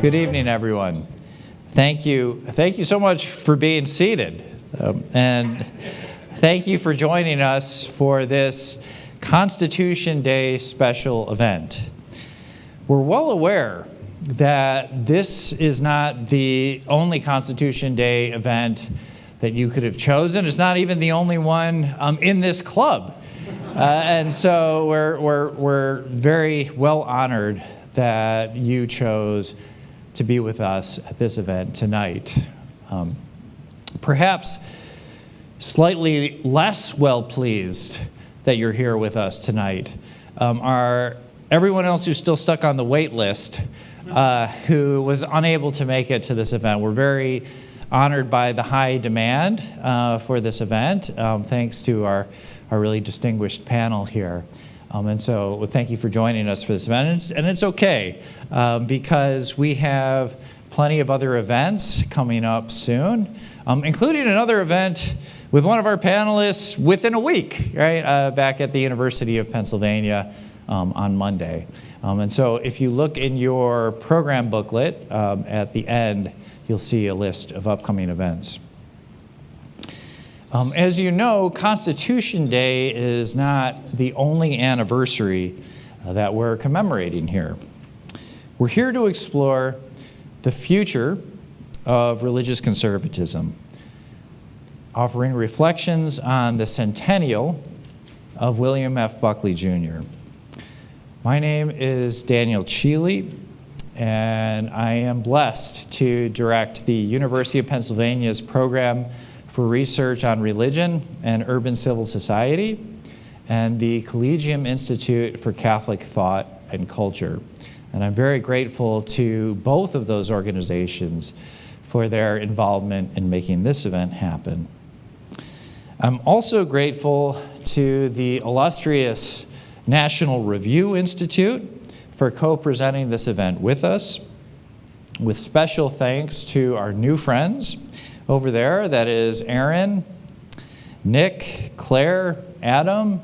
Good evening, everyone. Thank you so much for being seated, and thank you for joining us for this Constitution Day special event. We're well aware that this is not the only Constitution Day event that you could have chosen. It's not even the only one in this club, and so we're very well honored that you chose to be with us at this event tonight. Perhaps slightly less well pleased that you're here with us tonight are everyone else who's still stuck on the wait list, who was unable to make it to this event. We're very honored by the high demand for this event, thanks to our really distinguished panel here. And so thank you for joining us for this event. And it's okay, because we have plenty of other events coming up soon, including another event with one of our panelists within a week, right, back at the University of Pennsylvania on Monday. And so if you look in your program booklet at the end, you'll see a list of upcoming events. As you know, Constitution Day is not the only anniversary that we're commemorating here. We're here to explore the future of religious conservatism, offering reflections on the Centennial of William F. Buckley Jr. My name is Daniel Cheeley, and I am blessed to direct the University of Pennsylvania's program for research on religion and urban civil society, and the Collegium Institute for Catholic Thought and Culture. And I'm very grateful to both of those organizations for their involvement in making this event happen. I'm also grateful to the illustrious National Review Institute for co-presenting this event with us, with special thanks to our new friends over there, that is Aaron, Nick, Claire, Adam,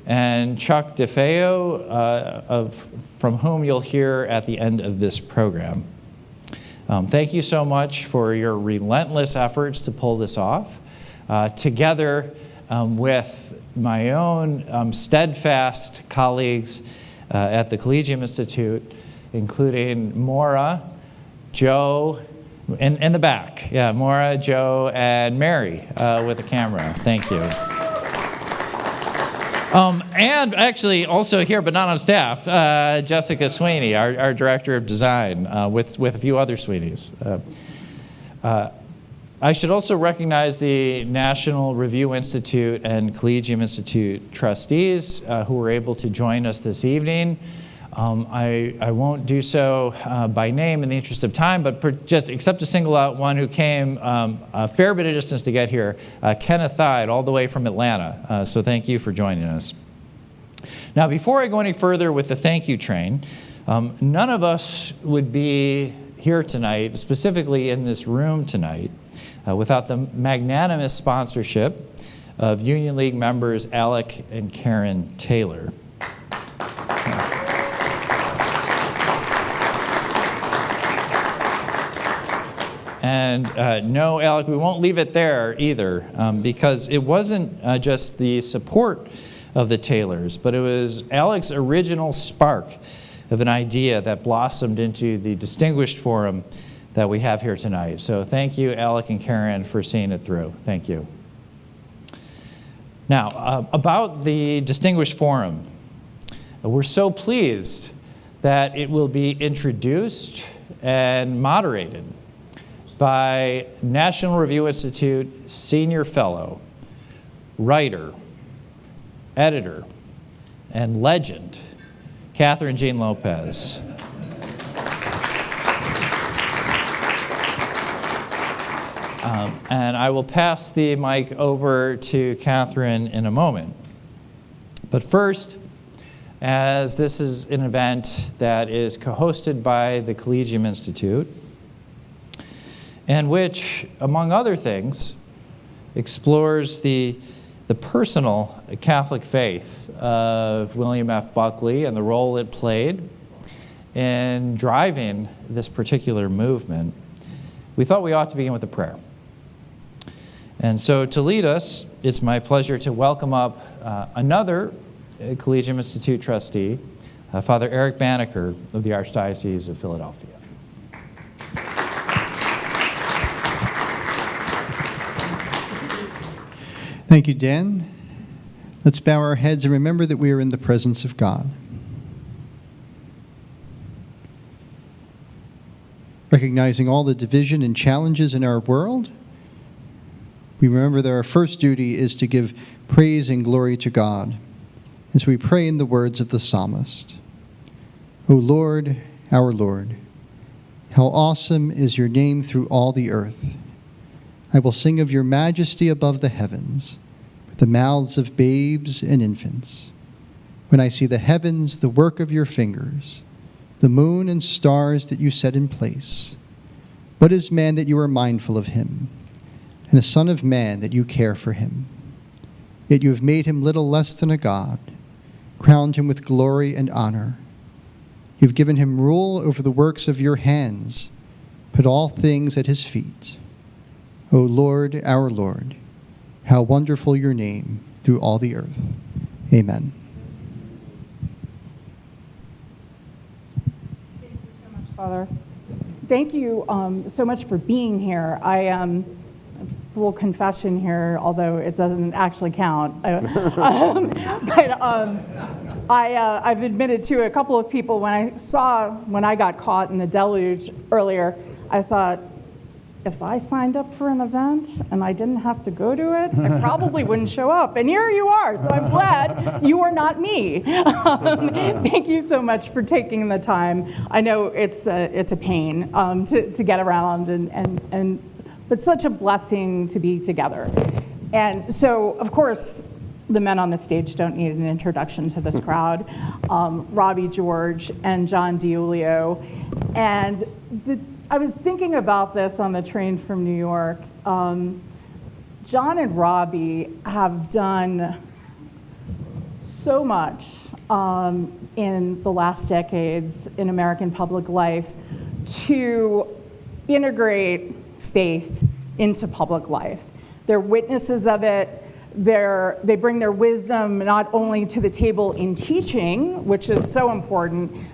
and Chuck DeFeo, from whom you'll hear at the end of this program. Thank you so much for your relentless efforts to pull this off, together with my own steadfast colleagues at the Collegium Institute, including Maura, Joe, in the back. Yeah, Maura, Joe, and Mary with the camera. Thank you. And actually also here, but not on staff, Jessica Sweeney, our Director of Design, with a few other Sweeneys. I should also recognize the National Review Institute and Collegium Institute trustees who were able to join us this evening. I won't do so by name in the interest of time, but just except to single out one who came a fair bit of distance to get here, Kenneth Hyde, all the way from Atlanta. So thank you for joining us. Now, before I go any further with the thank you train, none of us would be here tonight, specifically in this room tonight, without the magnanimous sponsorship of Union League members Alec and Karen Taylor. And no, Alec, we won't leave it there either, because it wasn't just the support of the Taylors, but it was Alec's original spark of an idea that blossomed into the distinguished forum that we have here tonight. So thank you, Alec and Karen, for seeing it through. Thank you. Now, about the distinguished forum, we're so pleased that it will be introduced and moderated by National Review Institute Senior Fellow, writer, editor, and legend, Catherine Jean Lopez. And I will pass the mic over to Catherine in a moment. But first, as this is an event that is co-hosted by the Collegium Institute, and which, among other things, explores the personal Catholic faith of William F. Buckley and the role it played in driving this particular movement, we thought we ought to begin with a prayer. And so to lead us, it's my pleasure to welcome up another Collegium Institute trustee, Father Eric Banneker of the Archdiocese of Philadelphia. Thank you, Dan. Let's bow our heads and remember that we are in the presence of God. Recognizing all the division and challenges in our world, we remember that our first duty is to give praise and glory to God as we pray in the words of the psalmist. O Lord, our Lord, how awesome is your name through all the earth. I will sing of your majesty above the heavens, with the mouths of babes and infants. When I see the heavens, the work of your fingers, the moon and stars that you set in place. What is man that you are mindful of him, and a son of man that you care for him? Yet you have made him little less than a god, crowned him with glory and honor. You've given him rule over the works of your hands, put all things at his feet. O Lord, our Lord, how wonderful your name through all the earth. Amen. Thank you so much, Father. Thank you so much for being here. Full confession here, although it doesn't actually count. I've admitted to a couple of people when I got caught in the deluge earlier, I thought, if I signed up for an event and I didn't have to go to it, I probably wouldn't show up. And here you are, so I'm glad you are not me. Thank you so much for taking the time. I know it's a pain to get around, but such a blessing to be together. And so, of course, the men on the stage don't need an introduction to this crowd. Robbie George and John DiIulio. And I was thinking about this on the train from New York. John and Robbie have done so much in the last decades in American public life to integrate faith into public life. They're witnesses of it. They bring their wisdom not only to the table in teaching, which is so important.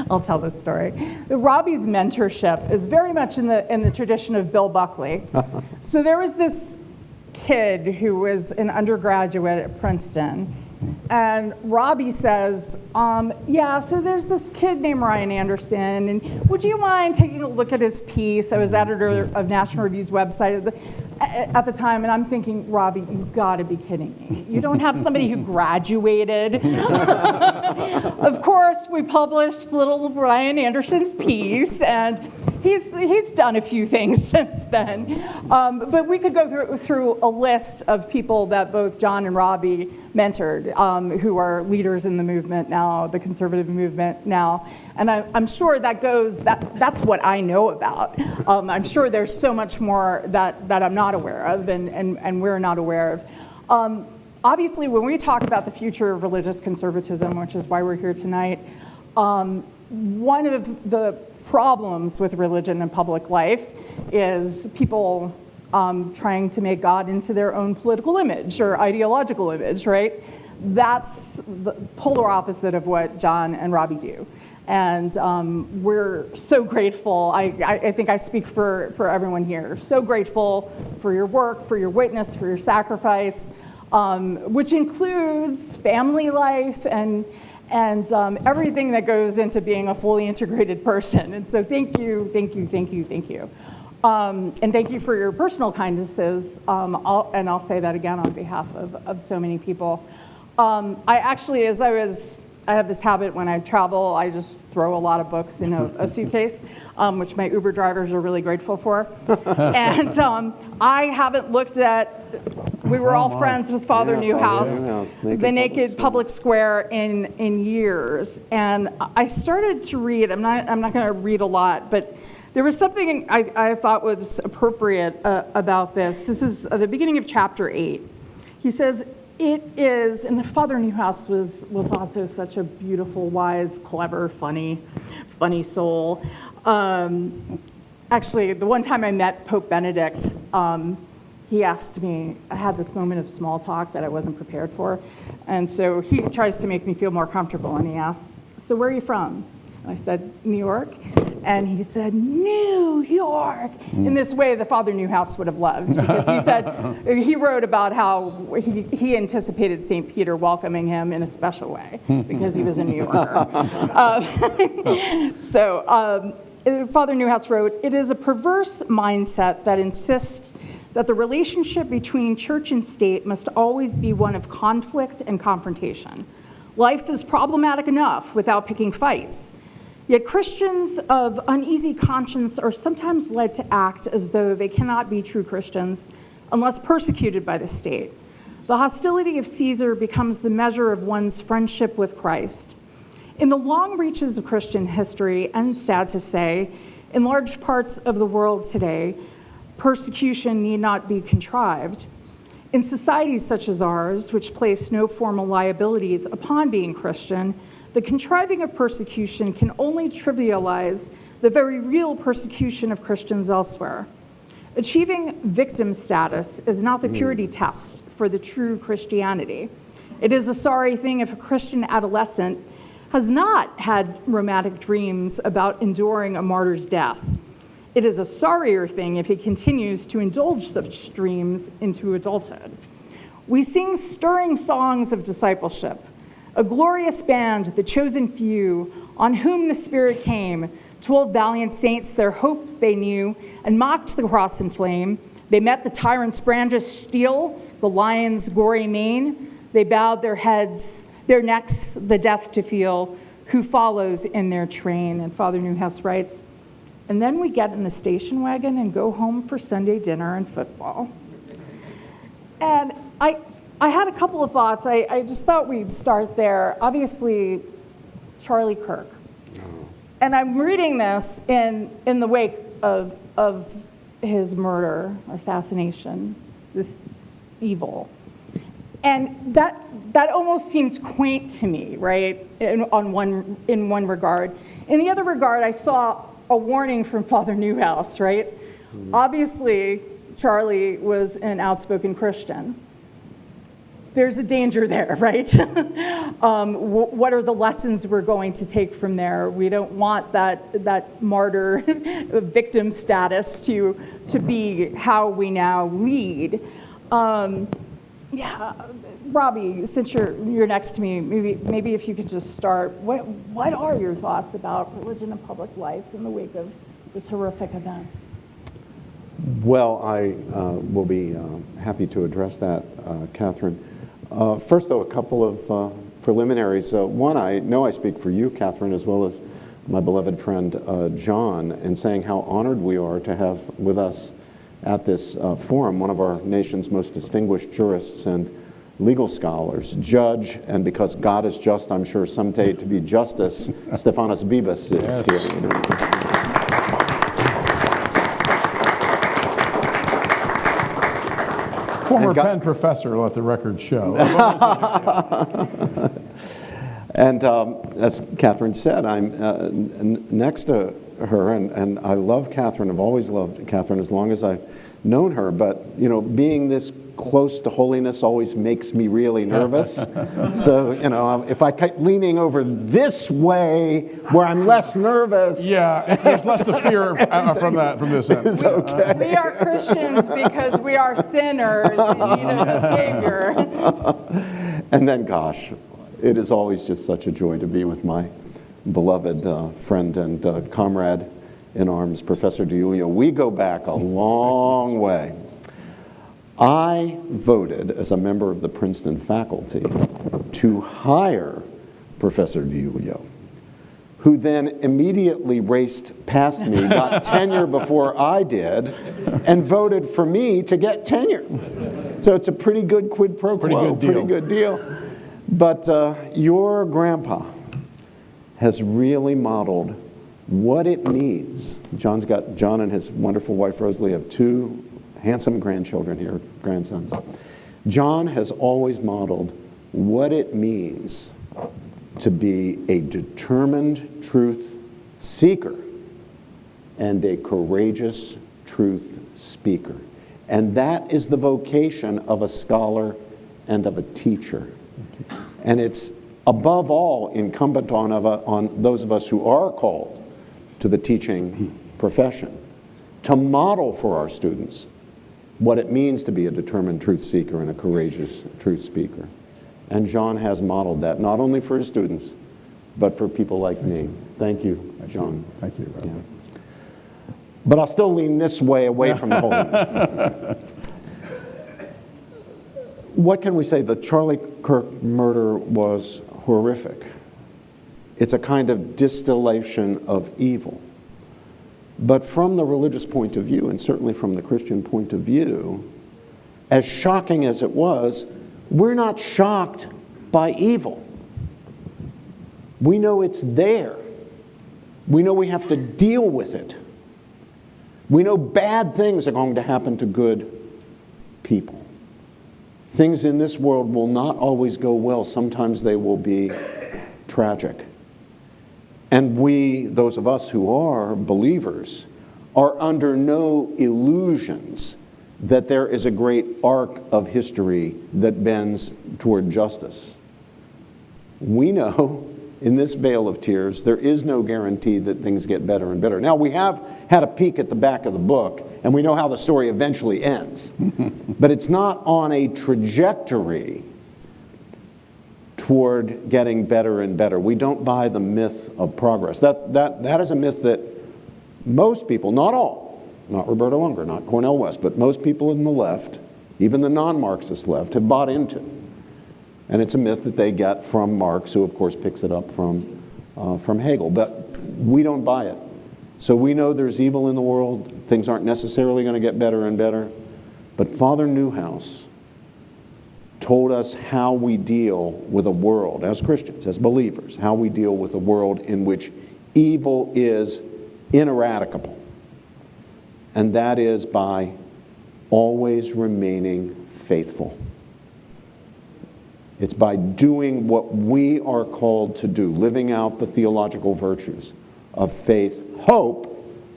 I'll tell this story. Robbie's mentorship is very much in the tradition of Bill Buckley. So there was this kid who was an undergraduate at Princeton, and Robbie says, so there's this kid named Ryan Anderson, and would you mind taking a look at his piece? I was editor of National Review's website at the time, and I'm thinking, Robbie, you've got to be kidding me. You don't have somebody who graduated. Of course, we published little Ryan Anderson's piece, and he's done a few things since then. But we could go through a list of people that both John and Robbie mentored, who are leaders in the movement now, the conservative movement now. And I'm sure that's what I know about. I'm sure there's so much more that I'm not aware of and we're not aware of. Obviously, when we talk about the future of religious conservatism, which is why we're here tonight, one of the problems with religion and public life is people trying to make God into their own political image or ideological image, right? That's the polar opposite of what John and Robbie do. And we're so grateful. I think I speak for everyone here. So grateful for your work, for your witness, for your sacrifice, which includes family life and everything that goes into being a fully integrated person. And so thank you. And thank you for your personal kindnesses. I'll say that again on behalf of so many people. I have this habit when I travel, I just throw a lot of books in a suitcase, which my Uber drivers are really grateful for. And I haven't looked at, we were all friends with Father Newhouse, the Naked Public Square in years. And I started to read, I'm not going to read a lot, but there was something I thought was appropriate about this. This is the beginning of chapter 8. He says, It is, and Father Newhouse was also such a beautiful, wise, clever, funny soul. Actually, the one time I met Pope Benedict, he asked me, I had this moment of small talk that I wasn't prepared for, and so he tries to make me feel more comfortable, and he asks, so where are you from? And I said, New York. And he said, New York. In this way, the Father Newhouse would have loved, because he said, he wrote about how he anticipated St. Peter welcoming him in a special way, because he was a New Yorker. Father Newhouse wrote, it is a perverse mindset that insists that the relationship between church and state must always be one of conflict and confrontation. Life is problematic enough without picking fights. Yet Christians of uneasy conscience are sometimes led to act as though they cannot be true Christians unless persecuted by the state. The hostility of Caesar becomes the measure of one's friendship with Christ. In the long reaches of Christian history, and sad to say, in large parts of the world today, persecution need not be contrived. In societies such as ours, which place no formal liabilities upon being Christian, the contriving of persecution can only trivialize the very real persecution of Christians elsewhere. Achieving victim status is not the purity test for the true Christianity. It is a sorry thing if a Christian adolescent has not had romantic dreams about enduring a martyr's death. It is a sorrier thing if he continues to indulge such dreams into adulthood. We sing stirring songs of discipleship, a glorious band, the chosen few, on whom the Spirit came, told valiant saints their hope they knew, and mocked the cross in flame. They met the tyrant's brandished steel, the lion's gory mane. They bowed their heads, their necks, the death to feel, who follows in their train. And Father Newhouse writes, and then we get in the station wagon and go home for Sunday dinner and football. And I had a couple of thoughts. I just thought we'd start there. Obviously, Charlie Kirk. And I'm reading this in the wake of his murder, assassination, this evil. And that almost seemed quaint to me, right, in one regard. In the other regard, I saw a warning from Father Newhouse, right? Obviously, Charlie was an outspoken Christian. There's a danger there, right? What are the lessons we're going to take from there? We don't want that martyr victim status to be how we now lead. Yeah, Robbie, since you're next to me, maybe if you could just start. What are your thoughts about religion and public life in the wake of this horrific event? Well, I will be happy to address that, Catherine. First, though, a couple of preliminaries. One, I know I speak for you, Catherine, as well as my beloved friend John, in saying how honored we are to have with us at this forum one of our nation's most distinguished jurists and legal scholars, judge, and because God is just, I'm sure someday to be justice, Stephanos Bibas is here. Former Penn professor, let the record show. And as Catherine said, I'm next to her, and I love Catherine. I've always loved Catherine as long as I've known her. But, you know, being this close to holiness always makes me really nervous. So, you know, if I keep leaning over this way where I'm less nervous. Yeah, there's less to fear from this end. It's okay. We are Christians because we are sinners in need of a Savior. And then, gosh, it is always just such a joy to be with my beloved friend and comrade in arms, Professor DiIulio. We go back a long way. I voted as a member of the Princeton faculty to hire Professor DiIulio, who then immediately raced past me, got tenure before I did, and voted for me to get tenure. So it's a pretty good quid pro quo, pretty good deal. But your grandpa has really modeled what it means. John and his wonderful wife Rosalie have two handsome grandchildren here, grandsons. John has always modeled what it means to be a determined truth seeker and a courageous truth speaker. And that is the vocation of a scholar and of a teacher. And it's above all incumbent on those of us who are called to the teaching profession to model for our students what it means to be a determined truth seeker and a courageous truth speaker. And John has modeled that, not only for his students, but for people like me. Thank you, John. Thank you, Rabbi. Yeah. But I'll still lean this way away from the holiness. What can we say? The Charlie Kirk murder was horrific. It's a kind of distillation of evil. But from the religious point of view, and certainly from the Christian point of view, as shocking as it was, we're not shocked by evil. We know it's there. We know we have to deal with it. We know bad things are going to happen to good people. Things in this world will not always go well. Sometimes they will be tragic. And we, those of us who are believers, are under no illusions that there is a great arc of history that bends toward justice. We know in this vale of tears, there is no guarantee that things get better and better. Now, we have had a peek at the back of the book, and we know how the story eventually ends. But it's not on a trajectory toward getting better and better. We don't buy the myth of progress. That is a myth that most people, not all, not Roberto Unger, not Cornel West, but most people in the left, even the non-Marxist left, have bought into. And it's a myth that they get from Marx, who of course picks it up from Hegel. But we don't buy it. So we know there's evil in the world. Things aren't necessarily going to get better and better. But Father Newhouse told us how we deal with a world, as Christians, as believers, how we deal with a world in which evil is ineradicable. And that is by always remaining faithful. It's by doing what we are called to do, living out the theological virtues of faith, hope,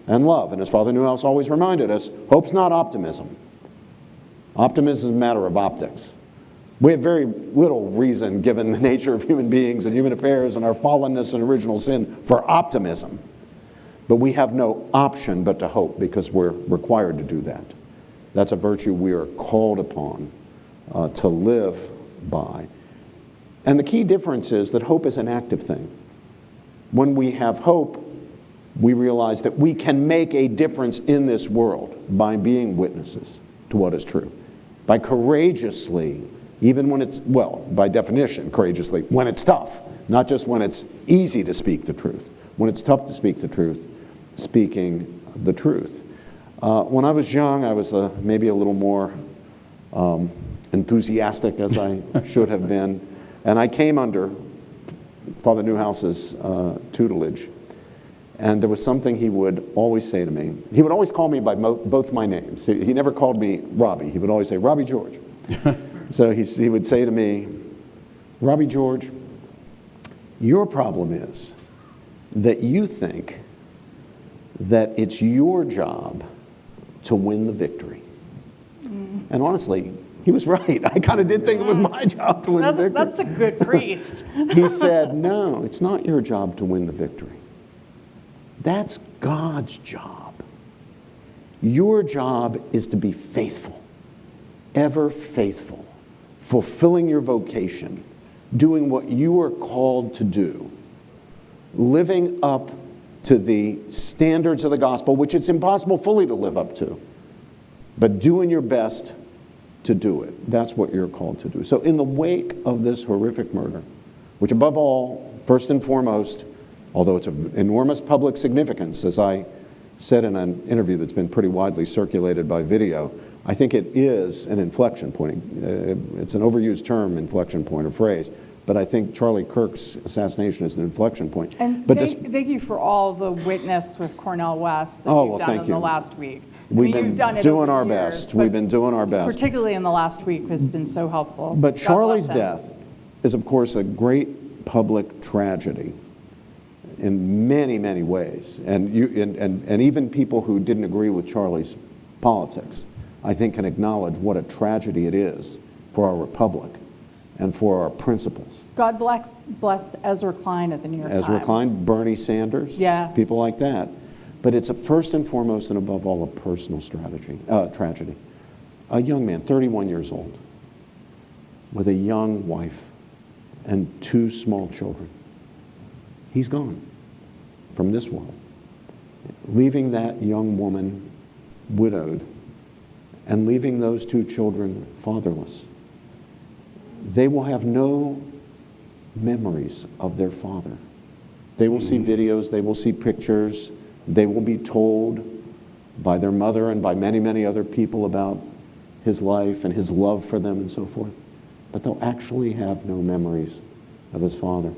and love. And as Father Newhouse always reminded us, hope's not optimism. Optimism is a matter of optics. We have very little reason, given the nature of human beings and human affairs and our fallenness and original sin, for optimism. But we have no option but to hope, because we're required to do that. That's a virtue we are called upon to live by. And the key difference is that hope is an active thing. When we have hope, we realize that we can make a difference in this world by being witnesses to what is true, by courageously, even when it's, well, by definition, courageously, when it's tough, not just when it's easy to speak the truth. When it's tough to speak the truth, speaking the truth. When I was young, I was maybe a little more enthusiastic, as I should have been. And I came under Father Newhouse's tutelage. And there was something he would always say to me. He would always call me by both my names. He never called me Robbie. He would always say, Robbie George. So he would say to me, Robbie George, your problem is that you think that it's your job to win the victory. And honestly, he was right. I kind of did think it was my job to win the victory. That's a good priest. He said, no, it's not your job to win the victory. That's God's job. Your job is to be faithful, ever faithful, fulfilling your vocation, doing what you are called to do, living up to the standards of the gospel, which it's impossible fully to live up to, but doing your best to do it. That's what you're called to do. So in the wake of this horrific murder, which above all, first and foremost, although it's of enormous public significance, as I said in an interview that's been pretty widely circulated by video, I think it is an inflection point. It's an overused term, inflection point or phrase, but I think Charlie Kirk's assassination is an inflection point. And but thank you for all the witness with Cornel West that Oh, you've well, done thank in you. the last week. We've you've been done it doing over our the years, best. We've but been doing our best. particularly in the last week has been so helpful. But God Charlie's bless him. death is, of course, a great public tragedy in many, many ways. And even people who didn't agree with Charlie's politics, I think, can acknowledge what a tragedy it is for our republic and for our principles. God bless Ezra Klein at the New York Times. Ezra Klein, Bernie Sanders, Yeah. people like that. But it's a first and foremost and above all a personal tragedy. A young man, 31 years old, with a young wife and 2 small children. He's gone from this world, leaving that young woman widowed and leaving those 2 children fatherless. They will have no memories of their father. They will see videos, they will see pictures, they will be told by their mother and by many, many other people about his life and his love for them and so forth. But they'll actually have no memories of his father.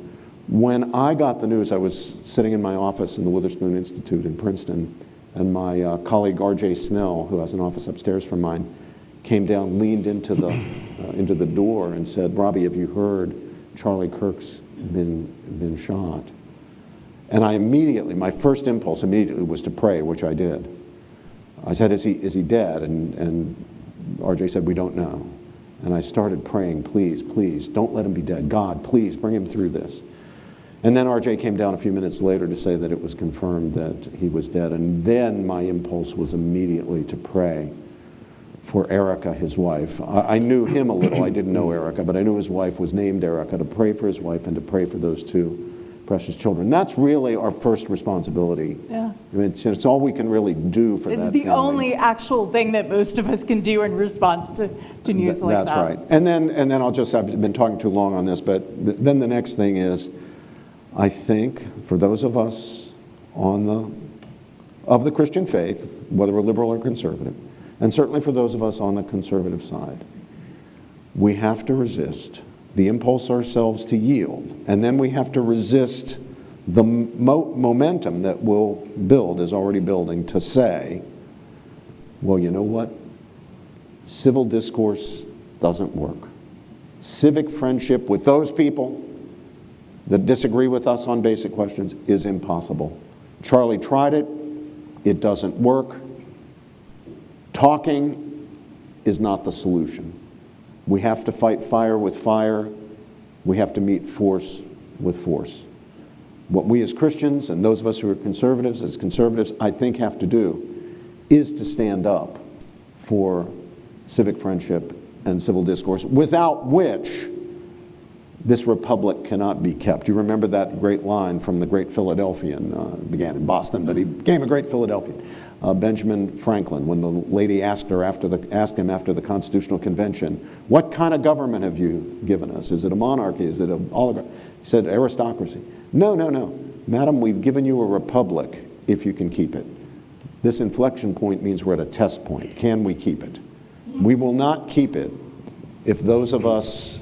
When I got the news, I was sitting in my office in the Witherspoon Institute in Princeton, and my colleague R.J. Snell, who has an office upstairs from mine, came down, leaned into the door and said, "Robbie, have you heard Charlie Kirk's been shot?" And I immediately, my first impulse immediately was to pray, which I did. I said, is he dead? And RJ said, "We don't know." And I started praying, please, please, don't let him be dead. God, please bring him through this. And then RJ came down a few minutes later to say that it was confirmed that he was dead. And then my impulse was immediately to pray for Erica, his wife. I knew him a little. I didn't know Erica, but I knew his wife was named Erica, to pray for his wife and to pray for those 2 precious children. That's really our first responsibility. Yeah. I mean, it's all we can really do for that It's the family. only actual thing that most of us can do in response to news like that. That's right. And then I've been talking too long on this, but then the next thing is, I think for those of us of the Christian faith, whether we're liberal or conservative, and certainly for those of us on the conservative side, we have to resist the impulse ourselves to yield, and then we have to resist the momentum that will build, is already building, to say, well, you know what? Civil discourse doesn't work. Civic friendship with those people that disagree with us on basic questions is impossible. Charlie tried it. It doesn't work. Talking is not the solution. We have to fight fire with fire. We have to meet force with force. What we as Christians and those of us who are conservatives, as conservatives, I think have to do is to stand up for civic friendship and civil discourse, without which this republic cannot be kept. You remember that great line from the great Philadelphian, began in Boston, but he became a great Philadelphian, Benjamin Franklin, when the lady asked him after the Constitutional Convention, "What kind of government have you given us? Is it a monarchy? Is it an oligarchy?" He said, "Aristocracy." No, madam, we've given you a republic if you can keep it. This inflection point means we're at a test point. Can we keep it? We will not keep it if those of us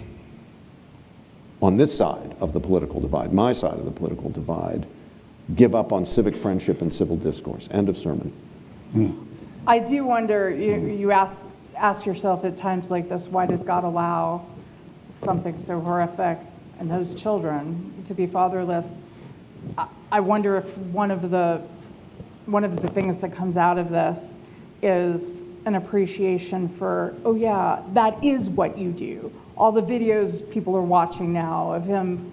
on this side of the political divide, my side of the political divide, give up on civic friendship and civil discourse. End of sermon. I do wonder, you ask yourself at times like this, why does God allow something so horrific and those children to be fatherless? I wonder if one of the things that comes out of this is an appreciation for, oh yeah, that is what you do. All the videos people are watching now of him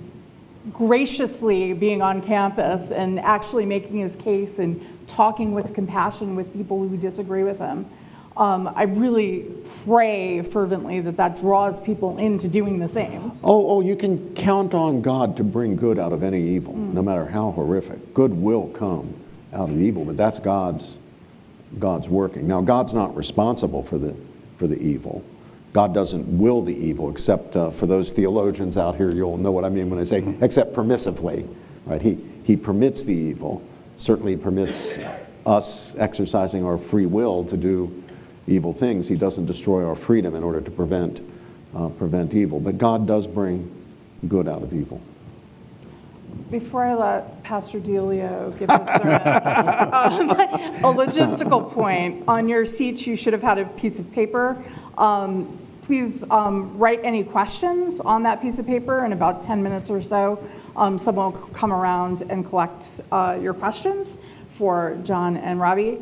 graciously being on campus and actually making his case and talking with compassion with people who disagree with him. I really pray fervently that draws people into doing the same. Oh, you can count on God to bring good out of any evil, no matter how horrific. Good will come out of evil, but that's God's working. Now, God's not responsible for the evil. God doesn't will the evil, except for those theologians out here, you'll know what I mean when I say, except permissively, right? He permits the evil. Certainly permits us exercising our free will to do evil things. He doesn't destroy our freedom in order to prevent evil. But God does bring good out of evil. Before I let Pastor Delio give a sermon. A logistical point. On your seats, you should have had a piece of paper. Please write any questions on that piece of paper. In about 10 minutes or so, someone will come around and collect your questions for John and Robbie.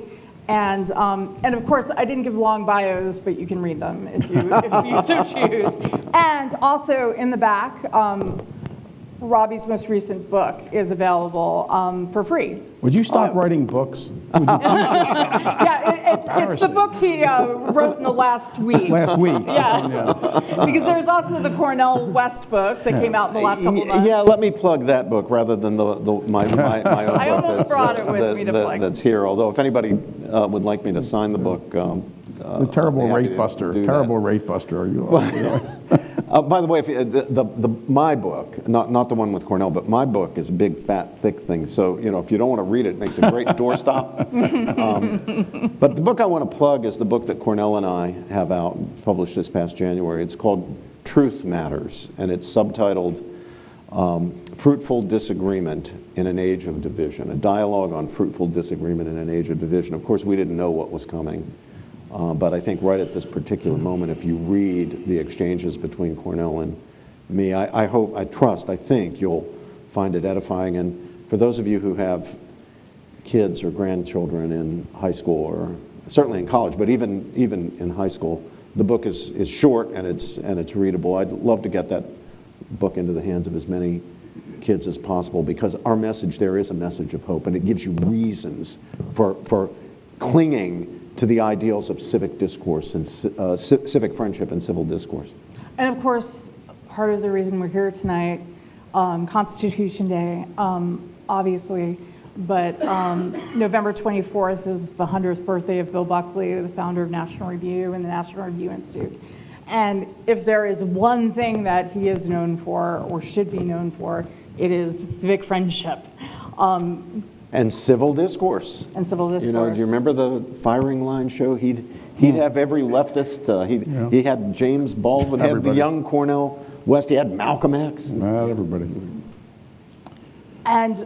And of course, I didn't give long bios, but you can read them if you so choose. And also in the back, Robbie's most recent book is available for free. Would you stop writing books? Yeah, it's the book he wrote in the last week. Last week. Yeah. Because there's also the Cornell West book that came out in the last couple of months. Yeah, let me plug that book rather than my own book. I almost brought it with me to plug. That's here. Although if anybody would like me to sign the book, The terrible rate buster. Terrible rate buster. Are you? By the way, my book, not the one with Cornell, but my book is a big, fat, thick thing. So, if you don't want to read it, it makes a great doorstop. But the book I want to plug is the book that Cornell and I have out, published this past January. It's called Truth Matters, and it's subtitled Fruitful Disagreement in an Age of Division, a dialogue on fruitful disagreement in an age of division. Of course, we didn't know what was coming. But I think right at this particular moment, if you read the exchanges between Cornell and me, I think you'll find it edifying. And for those of you who have kids or grandchildren in high school, or certainly in college, but even in high school, the book is short and it's readable. I'd love to get that book into the hands of as many kids as possible, because our message there is a message of hope, and it gives you reasons for clinging to the ideals of civic discourse and civic friendship and civil discourse. And of course, part of the reason we're here tonight, Constitution Day, obviously, but November 24th is the 100th birthday of Bill Buckley, the founder of National Review and the National Review Institute. And if there is one thing that he is known for, or should be known for, it is civic friendship. And civil discourse. And civil discourse. Do you remember the firing line show? He'd have every leftist. He had James Baldwin, he had the young Cornell West. He had Malcolm X. Not everybody. And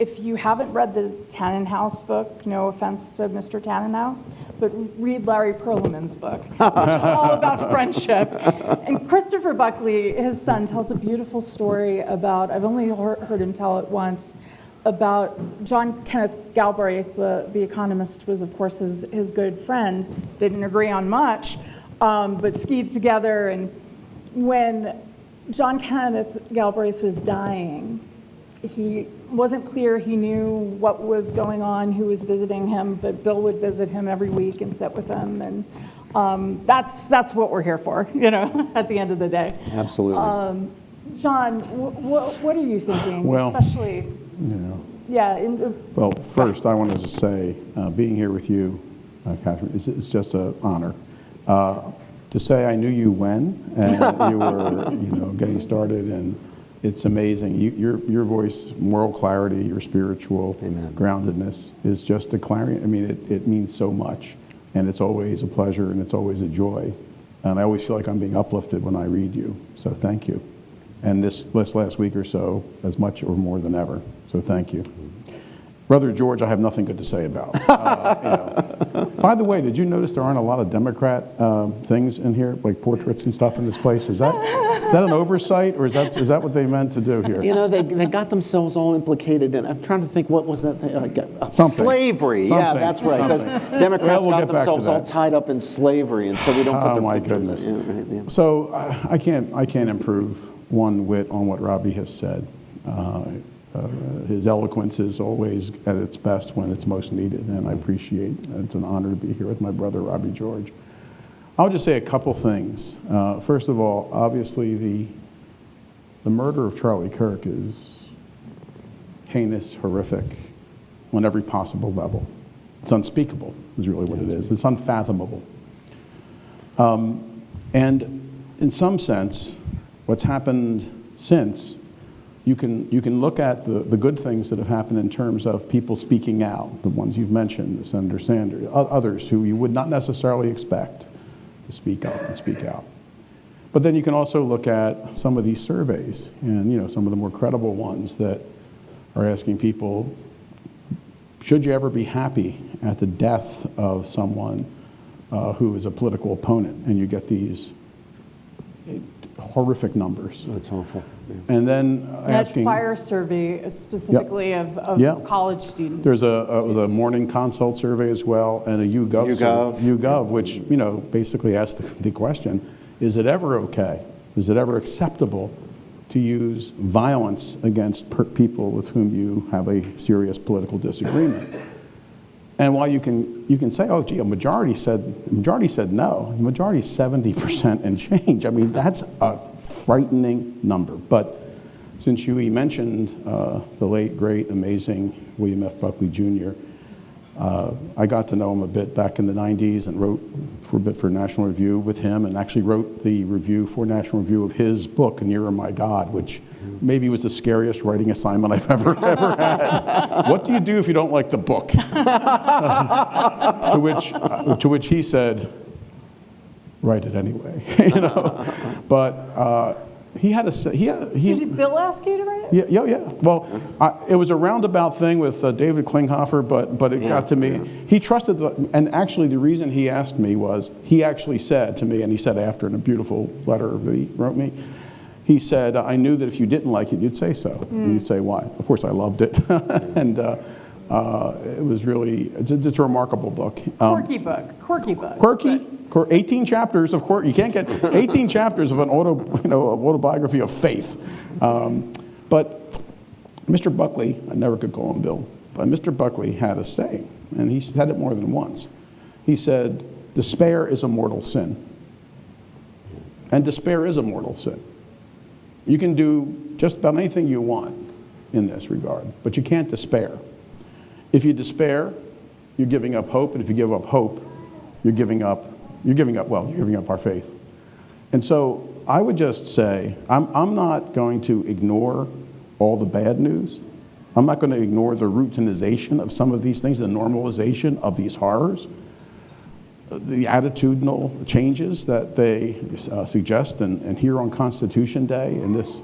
if you haven't read the Tannenhouse book, no offense to Mr. Tannenhouse, but read Larry Perlman's book, which is all about friendship. And Christopher Buckley, his son, tells a beautiful story about, I've only heard him tell it once, about John Kenneth Galbraith, the economist, was of course his good friend, didn't agree on much, but skied together. And when John Kenneth Galbraith was dying, he wasn't clear he knew what was going on, who was visiting him, but Bill would visit him every week and sit with him. And that's what we're here for, at the end of the day. Absolutely. John, what are you thinking? Well, especially, well, first, I wanted to say, being here with you, Catherine, it's just an honor. To say I knew you when you were, getting started, and it's amazing. Your voice, moral clarity, your spiritual groundedness is just a clarion. I mean, it means so much, and it's always a pleasure and it's always a joy. And I always feel like I'm being uplifted when I read you. So thank you. And this last week or so, as much or more than ever. So thank you. Brother George, I have nothing good to say about. By the way, did you notice there aren't a lot of Democrat things in here, like portraits and stuff in this place? Is that an oversight, or is that what they meant to do here? They got themselves all implicated in. I'm trying to think, what was that thing? Slavery. Something. Yeah, that's right. Because Democrats got themselves all tied up in slavery, and so we don't put their pictures. Oh my goodness. So I can't improve one whit on what Robbie has said. His eloquence is always at its best when it's most needed, and I appreciate it. It's an honor to be here with my brother, Robbie George. I'll just say a couple things. First of all, obviously the murder of Charlie Kirk is heinous, horrific, on every possible level. It's unspeakable, is really what it is. It's unfathomable. And in some sense, what's happened since, you can look at the good things that have happened in terms of people speaking out, the ones you've mentioned, Senator Sanders, others who you would not necessarily expect to speak up and speak out. But then you can also look at some of these surveys, and some of the more credible ones that are asking people, should you ever be happy at the death of someone who is a political opponent? And you get these horrific numbers. That's awful. Yeah. And then That asking... fire survey specifically of college students. There's was a morning consult survey as well, and a YouGov, which basically asks the question: is it ever okay? Is it ever acceptable to use violence against people with whom you have a serious political disagreement? And while you can say, oh, gee, a majority said no. The majority is 70% and change. I mean, that's a frightening number. But since you mentioned the late, great, amazing William F. Buckley Jr., I got to know him a bit back in the 90s and wrote for a bit for National Review with him, and actually wrote the review for National Review of his book, Nearer My God, which maybe was the scariest writing assignment I've ever had. What do you do if you don't like the book? to which he said, write it anyway. But he had a... So did Bill ask you to write it? Yeah. Well, it was a roundabout thing with David Klinghoffer, but it got to me. He trusted, and actually the reason he asked me was, he actually said to me, and he said after in a beautiful letter that he wrote me, he said, I knew that if you didn't like it, you'd say so. And you'd say why. Of course, I loved it. And it was really, it's a remarkable book. Quirky book. Quirky. 18 chapters of course. You can't get 18 chapters of an autobiography of faith. But Mr. Buckley, I never could call him Bill, but Mr. Buckley had a saying, and he said it more than once. He said, despair is a mortal sin. And despair is a mortal sin. You can do just about anything you want in this regard, but you can't despair. If you despair, you're giving up hope, and if you give up hope, you're giving up our faith. And so I would just say, I'm not going to ignore all the bad news. I'm not going to ignore the routinization of some of these things, the normalization of these horrors, the attitudinal changes that they suggest. And here on Constitution Day, and this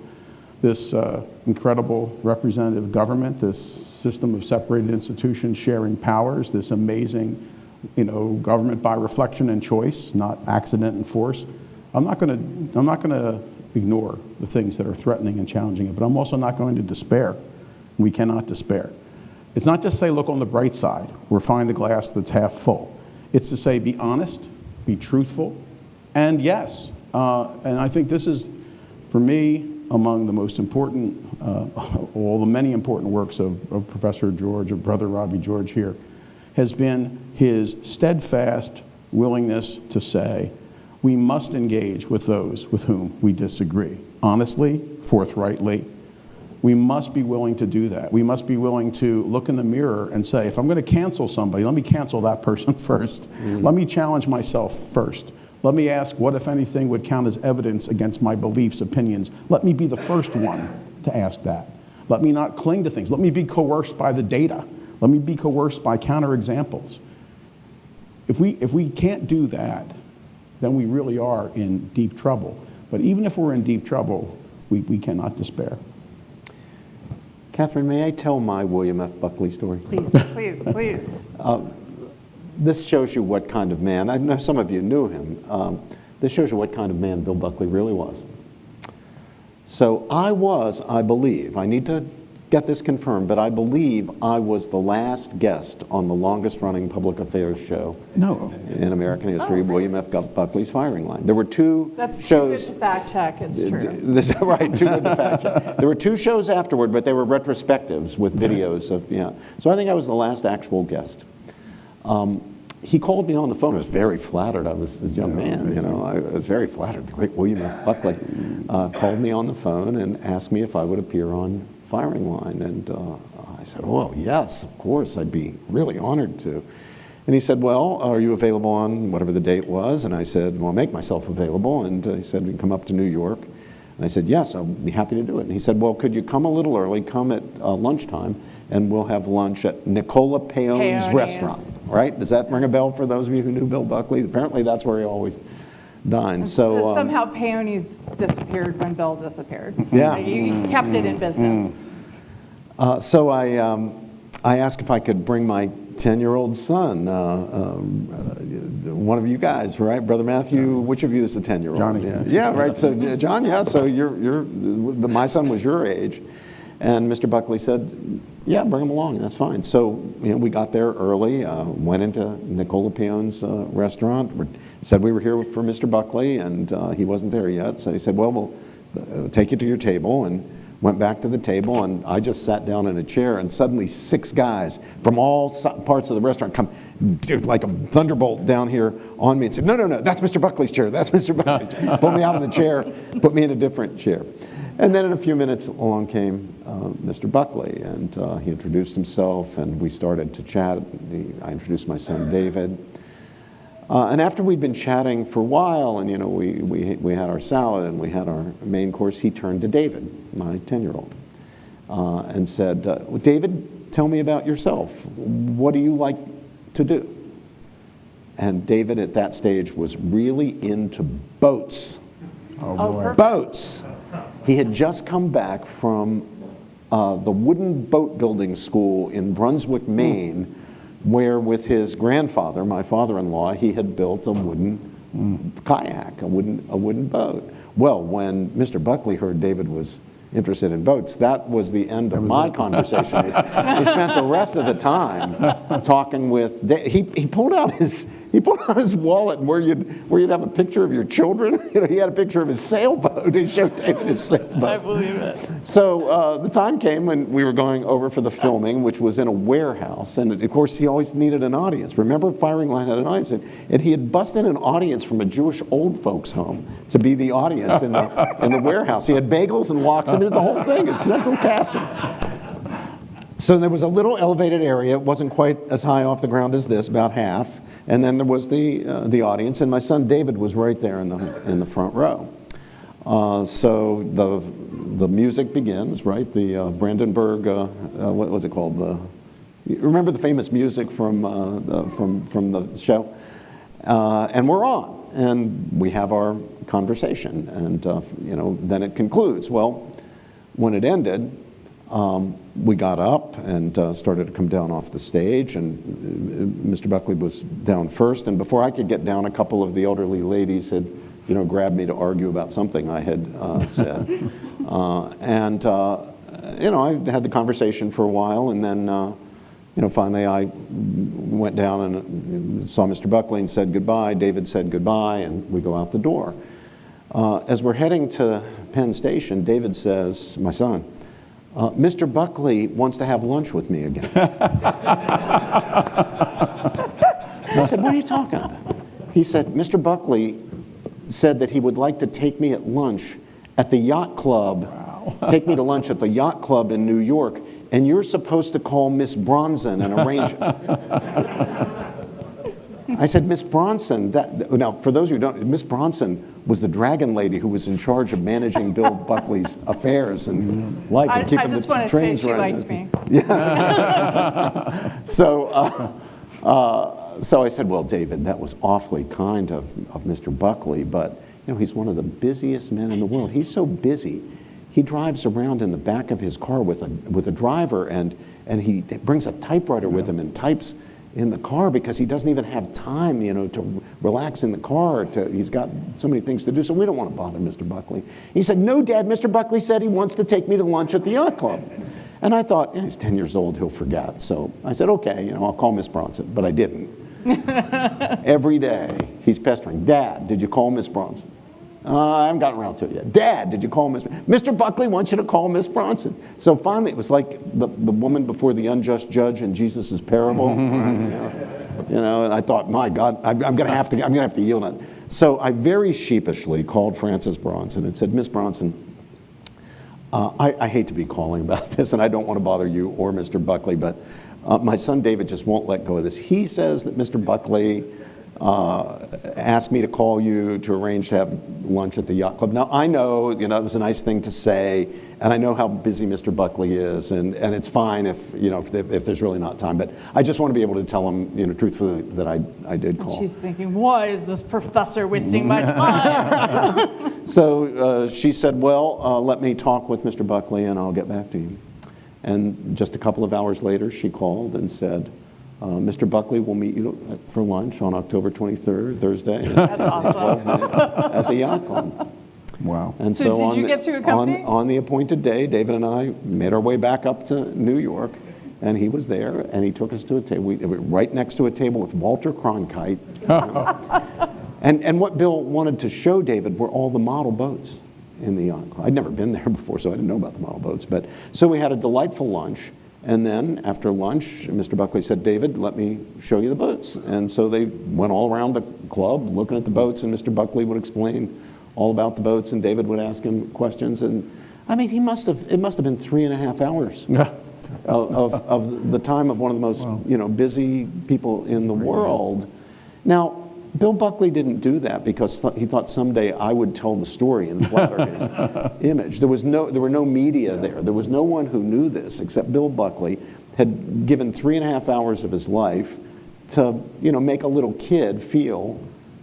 incredible representative government, this system of separated institutions sharing powers, this amazing government by reflection and choice, not accident and force. I'm not going to ignore the things that are threatening and challenging it, but I'm also not going to despair. We cannot despair. It's not just say, look on the bright side, or find the glass that's half full. It's to say, be honest, be truthful, and yes. And I think this is, for me, among the most important, all the many important works of Professor George, of Brother Robbie George here, has been his steadfast willingness to say, we must engage with those with whom we disagree. Honestly, forthrightly, we must be willing to do that. We must be willing to look in the mirror and say, if I'm going to cancel somebody, let me cancel that person first. Let me challenge myself first. Let me ask what, if anything, would count as evidence against my beliefs, opinions. Let me be the first one to ask that. Let me not cling to things. Let me be coerced by the data. Let me be coerced by counterexamples. If we can't do that, then we really are in deep trouble. But even if we're in deep trouble, we cannot despair. Catherine, may I tell my William F. Buckley story? Please. This shows you what kind of man, I know some of you knew him, this shows you what kind of man Bill Buckley really was. So I believe, I need to get this confirmed, but I believe I was the last guest on the longest running public affairs show in American history, William F. Buckley's Firing Line. There were two That's shows. Too good to fact check, it's true. Right, too good to fact check. There were two shows afterward, but they were retrospectives with videos of, So I think I was the last actual guest. He called me on the phone. I was very flattered. I was a young man, I was very flattered. The great William F. Buckley called me on the phone and asked me if I would appear on Firing Line. And I said, oh, yes, of course. I'd be really honored to. And he said, well, are you available on whatever the date was? And I said, well, I'll make myself available. And he said, we can come up to New York. And I said, yes, I'll be happy to do it. And he said, well, could you come a little early, come at lunchtime, and we'll have lunch at Nicola Paone's restaurant, right? Does that ring a bell for those of you who knew Bill Buckley? Apparently that's where he always dined. So somehow Paone's disappeared when Bill disappeared. Yeah. He kept it in business. So I asked if I could bring my 10-year-old son, one of you guys, right? Brother Matthew, which of you is the 10-year-old? Johnny. Yeah, right. So John, yeah, so my son was your age. And Mr. Buckley said, yeah, bring him along, that's fine. So we got there early, went into Nicola Pion's restaurant, said we were here for Mr. Buckley, and he wasn't there yet. So he said, well, we'll take you to your table, and went back to the table, and I just sat down in a chair, and suddenly 6 guys from all parts of the restaurant come like a thunderbolt down here on me and said, no, that's Mr. Buckley's chair, that's Mr. Buckley's chair. Pulled me out of the chair, put me in a different chair. And then in a few minutes along came Mr. Buckley, and he introduced himself, and we started to chat. I introduced my son David. And after we'd been chatting for a while, and we had our salad and we had our main course, he turned to David, my 10-year-old, and said, David, tell me about yourself. What do you like to do? And David at that stage was really into boats. Oh, boy. Boats. He had just come back from the wooden boat building school in Brunswick, Maine, where with his grandfather, my father-in-law, he had built a wooden kayak, a wooden boat. Well, when Mr. Buckley heard David was interested in boats, that was the end of my conversation. He spent the rest of the time talking with David. He pulled out his wallet where you'd have a picture of your children. He had a picture of his sailboat. He showed David his sailboat. I believe it. So the time came when we were going over for the filming, which was in a warehouse, and of course he always needed an audience. Remember, Firing Line had an audience, and he had busted an audience from a Jewish old folks home to be the audience in the warehouse. He had bagels and lox, and did the whole thing. It's central casting. So there was a little elevated area. It wasn't quite as high off the ground as this, about half. And then there was the audience, and my son David was right there in the front row. So the music begins, right? The Brandenburg, what was it called? Remember the famous music from the show? And we're on, and we have our conversation, and then it concludes. Well, when it ended, we got up and started to come down off the stage, and Mr. Buckley was down first, and before I could get down, a couple of the elderly ladies had grabbed me to argue about something I had said. I had the conversation for a while, and then finally I went down and saw Mr. Buckley and said goodbye. David said goodbye, and we go out the door. As we're heading to Penn Station, David says, my son, Mr. Buckley wants to have lunch with me again. I said, what are you talking about? He said, Mr. Buckley said that he would like to take me at lunch at the yacht club, take me to lunch at the yacht club in New York, and you're supposed to call Miss Bronson and arrange it. I said, Miss Bronson, now for those of you who don't, Miss Bronson was the dragon lady who was in charge of managing Bill Buckley's affairs and life and keeping the trains running. I just want to say she likes me. Yeah. So I said, well, David, that was awfully kind of Mr. Buckley, but he's one of the busiest men in the world. He's so busy. He drives around in the back of his car with a driver, and he brings a typewriter with him and types in the car because he doesn't even have time, to relax in the car. He's got so many things to do, so we don't want to bother Mr. Buckley. He said, no, Dad, Mr. Buckley said he wants to take me to lunch at the yacht club. And I thought, he's 10 years old, he'll forget. So I said, okay, I'll call Miss Bronson, but I didn't. Every day, he's pestering, Dad, did you call Miss Bronson? I haven't gotten around to it yet. Dad, did you call Miss? Mr. Buckley wants you to call Miss Bronson. So finally, it was like the woman before the unjust judge in Jesus' parable. And I thought, my God, I'm going to have to yield on it. So I very sheepishly called Frances Bronson and said, Miss Bronson, I hate to be calling about this, and I don't want to bother you or Mr. Buckley, but my son David just won't let go of this. He says that Mr. Buckley asked me to call you to arrange to have lunch at the yacht club. Now, I know, it was a nice thing to say, and I know how busy Mr. Buckley is, and it's fine if there's really not time, but I just want to be able to tell him, truthfully, that I did call. She's thinking, why is this professor wasting my time? So she said, well, let me talk with Mr. Buckley, and I'll get back to you. And just a couple of hours later, she called and said, Mr. Buckley will meet you for lunch on October 23rd, Thursday. That's awesome. At the Yacht Club. Wow. And So did you get to accompany? on the appointed day, David and I made our way back up to New York, and he was there, and he took us to a table. We were right next to a table with Walter Cronkite. And what Bill wanted to show David were all the model boats in the Yacht Club. I'd never been there before, so I didn't know about the model boats. But so we had a delightful lunch, and then after lunch, Mr. Buckley said, David, let me show you the boats. And so they went all around the club looking at the boats, and Mr. Buckley would explain all about the boats, and David would ask him questions. And I mean, it must have been 3.5 hours of the time of one of the most busy people in the world. Now, Bill Buckley didn't do that because he thought someday I would tell the story and flatter his image. There were no media there. There was no one who knew this except Bill Buckley had given 3.5 hours of his life to make a little kid feel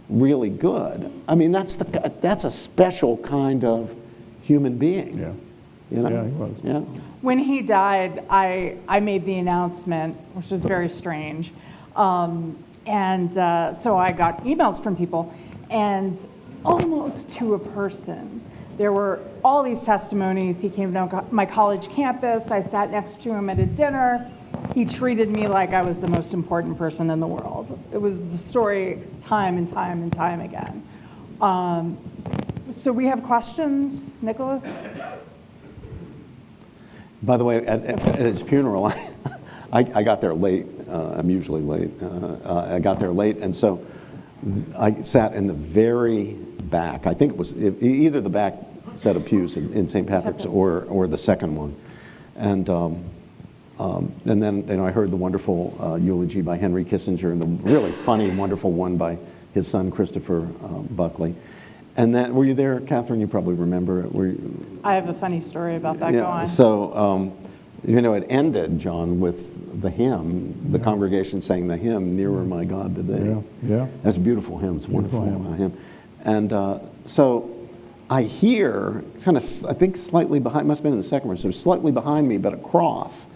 really good. I mean, that's a special kind of human being. Yeah. Yeah, he was. Yeah. When he died, I made the announcement, which was very strange. So I got emails from people, and almost to a person, there were all these testimonies. He came to my college campus. I sat next to him at a dinner. He treated me like I was the most important person in the world. It was the story time and time and time again. So we have questions, Nicholas? By the way, at his funeral, I got there late. I'm usually late. I got there late, and so I sat in the very back. I think it was either the back set of pews in St. Patrick's or the second one. And then I heard the wonderful eulogy by Henry Kissinger and the really funny, wonderful one by his son Christopher Buckley. And then, were you there, Catherine? You probably remember it. I have a funny story about that. Go on. So, it ended, John, with the hymn, the congregation sang the hymn, Nearer My God Today. Yeah. That's a beautiful hymn. It's a wonderful hymn. And so I hear, kind of, I think slightly behind, must have been in the second verse, so slightly behind me, but across,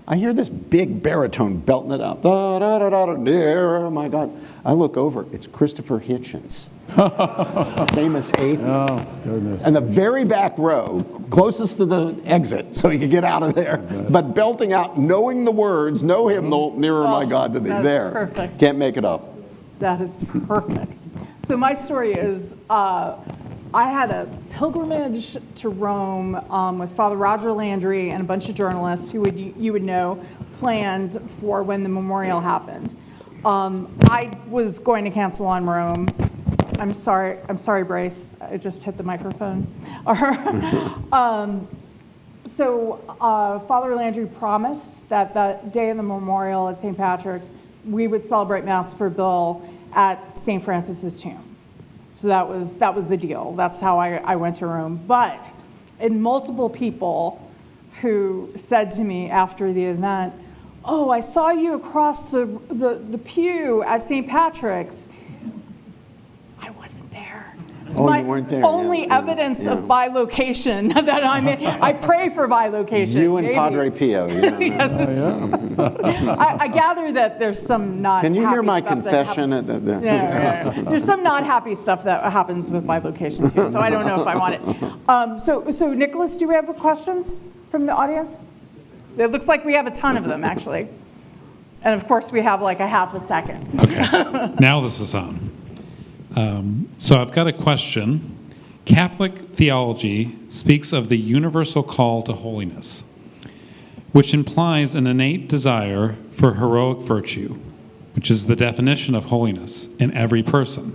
I hear this big baritone belting it out. Da, da, da, da, da, nearer my God. I look over, it's Christopher Hitchens. Famous atheist. Oh, goodness. And the very back row, closest to the exit, so he could get out of there, but belting out, knowing the words, no hymnal, Nearer My God to Thee. There. Perfect. Can't make it up. That is perfect. So my story is, I had a pilgrimage to Rome with Father Roger Landry and a bunch of journalists who you would know planned for when the memorial happened. I was going to cancel on Rome. I'm sorry, Bryce. I just hit the microphone. So Father Landry promised that that day of the memorial at St. Patrick's, we would celebrate Mass for Bill at St. Francis's tomb. So that was the deal. That's how I went to Rome. But in multiple people who said to me after the event, "Oh, I saw you across the pew at St. Patrick's." I wasn't there. It's Oh, my you weren't there. only Yeah. evidence of bilocation that I'm in. I pray for bilocation. You and maybe. Padre Pio. I gather that there's some not Can you hear happy my stuff that confession? happens- Yeah. There's some not happy stuff that happens with bilocation too, so I don't know if I want it. So Nicholas, do we have questions from the audience? It looks like we have a ton of them, actually. And of course, we have like a half a second. Okay, now this is on. So I've got a question. Catholic theology speaks of the universal call to holiness, which implies an innate desire for heroic virtue, which is the definition of holiness in every person.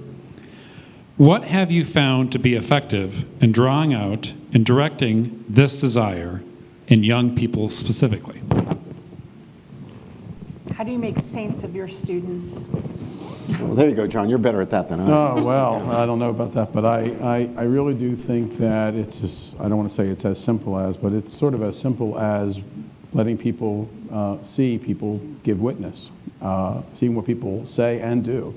What have you found to be effective in drawing out and directing this desire in young people specifically? How do you make saints of your students? Well, there you go, John. You're better at that than I am. Oh, well, I don't know about that, but I really do think that it's just, I don't want to say it's as simple as, but it's sort of as simple as letting people see people give witness, seeing what people say and do,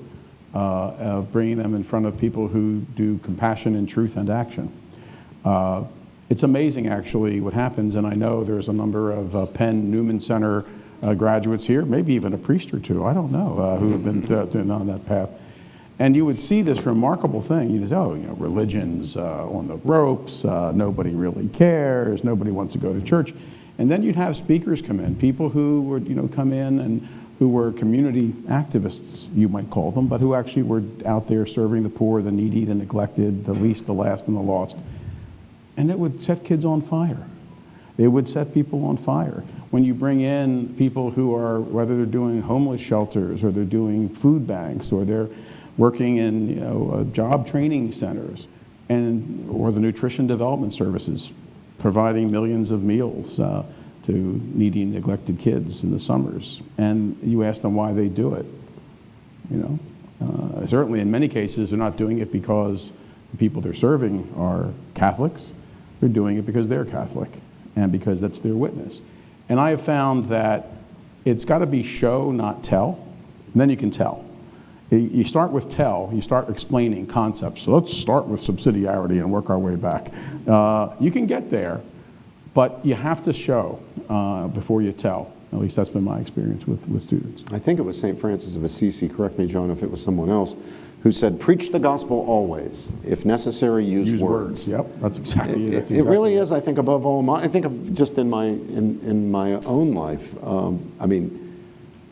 bringing them in front of people who do compassion and truth and action. It's amazing, actually, what happens, and I know there's a number of Penn Newman Center graduates here, maybe even a priest or two, I don't know, who have been on that path. And you would see this remarkable thing. You'd say, oh, religion's on the ropes, nobody really cares, nobody wants to go to church. And then you'd have speakers come in, people who would come in and who were community activists, you might call them, but who actually were out there serving the poor, the needy, the neglected, the least, the last, and the lost. And it would set kids on fire. It would set people on fire. When you bring in people who are, whether they're doing homeless shelters or they're doing food banks or they're working in job training centers or the nutrition development services, providing millions of meals to needy, neglected kids in the summers, and you ask them why they do it. Certainly in many cases they're not doing it because the people they're serving are Catholics. They're doing it because they're Catholic and because that's their witness. And I have found that it's got to be show, not tell, and then you can tell. You start with tell, you start explaining concepts. So let's start with subsidiarity and work our way back. You can get there, but you have to show before you tell. At least that's been my experience with students. I think it was St. Francis of Assisi, correct me, John, if it was someone else, who said, preach the gospel always. If necessary, use words. Yep, that's exactly it. It really is, I think, above all. I think of just in my own life. I mean,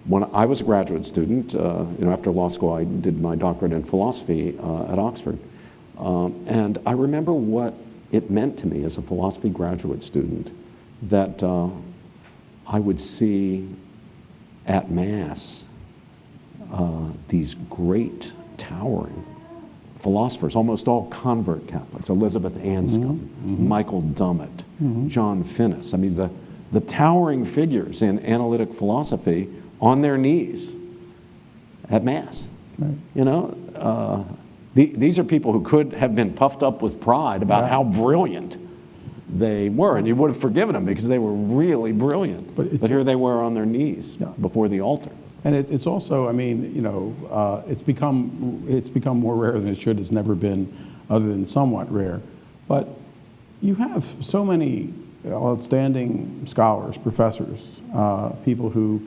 when I was a graduate student, after law school, I did my doctorate in philosophy at Oxford. And I remember what it meant to me as a philosophy graduate student that I would see at Mass these great, towering philosophers, almost all convert Catholics, Elizabeth Anscombe, Michael Dummett, John Finnis. I mean, the towering figures in analytic philosophy on their knees at Mass. Right. These are people who could have been puffed up with pride about how brilliant they were, and you would have forgiven them because they were really brilliant. But here they were on their knees before the altar. And it's also, I mean, it's become more rare than it should. It's never been, other than somewhat rare. But you have so many outstanding scholars, professors, people who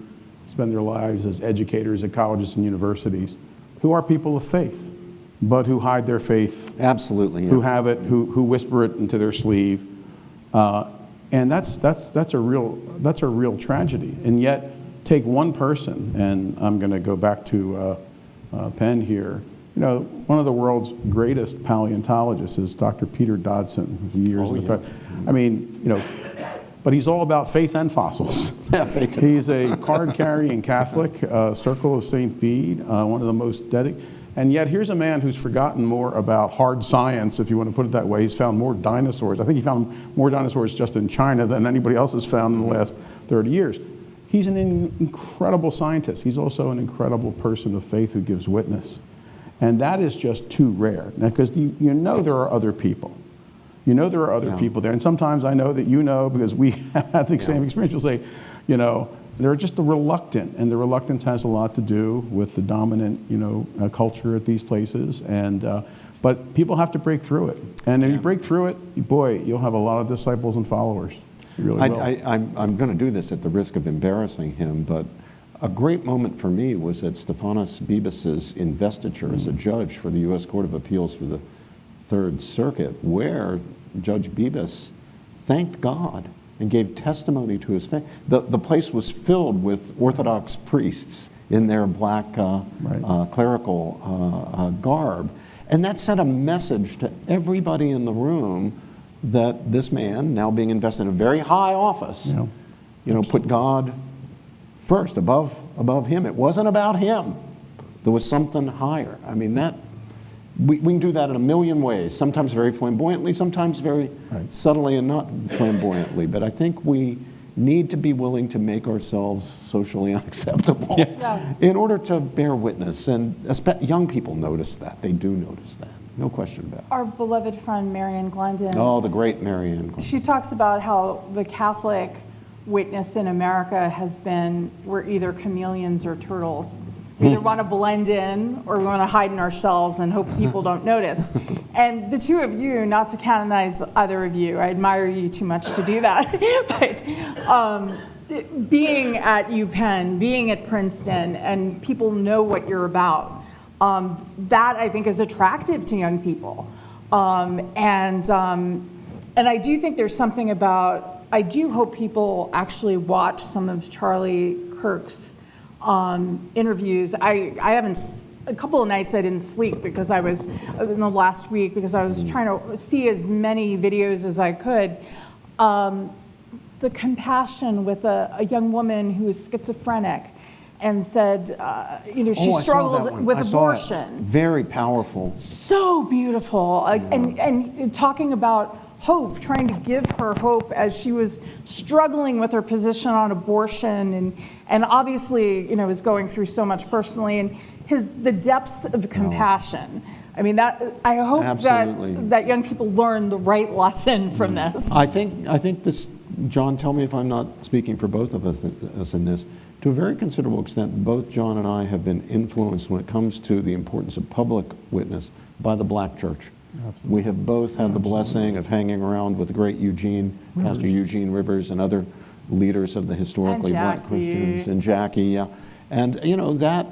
spend their lives as educators at colleges and universities, who are people of faith, but who hide their faith. Absolutely. Yeah. Who have it, who whisper it into their sleeve, and that's a real tragedy. And yet, take one person, and I'm going to go back to Penn here. One of the world's greatest paleontologists is Dr. Peter Dodson, who's years in the Fed. I mean, but he's all about faith and fossils. Yeah, faith. He's a card-carrying Catholic, Circle of St. Bede, one of the most dedicated. And yet here's a man who's forgotten more about hard science, if you want to put it that way. He's found more dinosaurs. I think he found more dinosaurs just in China than anybody else has found in the last 30 years. He's an incredible scientist. He's also an incredible person of faith who gives witness. And that is just too rare. Now, because there are other people. There are other people there. And sometimes I know that because we have the same experience. You'll say, they're just reluctant, and the reluctance has a lot to do with the dominant, culture at these places. And but people have to break through it, and if you break through it, boy, you'll have a lot of disciples and followers. You really will. I'm going to do this at the risk of embarrassing him, but a great moment for me was at Stephanos Bibas's investiture as a judge for the U.S. Court of Appeals for the Third Circuit, where Judge Bibas thanked God and gave testimony to his faith. The place was filled with Orthodox priests in their black clerical garb. And that sent a message to everybody in the room that this man, now being invested in a very high office, put God first, above him. It wasn't about him. There was something higher. I mean, we can do that in a million ways, sometimes very flamboyantly, sometimes very subtly and not flamboyantly. But I think we need to be willing to make ourselves socially unacceptable in order to bear witness. And young people notice that. They do notice that. No question about it. Our beloved friend Marianne Glendon. Oh, the great Marianne Glendon. She talks about how the Catholic witness in America has been, we're either chameleons or turtles. We either want to blend in or we want to hide in our shells and hope people don't notice. And the two of you, not to canonize either of you, I admire you too much to do that, but being at UPenn, being at Princeton, and people know what you're about, that I think is attractive to young people. And I do think there's something about, I do hope people actually watch some of Charlie Kirk's interviews. I haven't, a couple of nights I didn't sleep because I was, in the last week, because I was trying to see as many videos as I could. The compassion with a young woman who is schizophrenic and said, she struggled with abortion. Very powerful. So beautiful. And talking about hope, trying to give her hope as she was struggling with her position on abortion and obviously, was going through so much personally, and the depths of compassion. I mean, that I hope that young people learn the right lesson from this. I think this, John, tell me if I'm not speaking for both of us in this. To a very considerable extent, both John and I have been influenced when it comes to the importance of public witness by the Black Church. Absolutely. We have both had the blessing of hanging around with the great Pastor Eugene Rivers, and other leaders of the historically Black Christians, and Jackie, yeah. And that,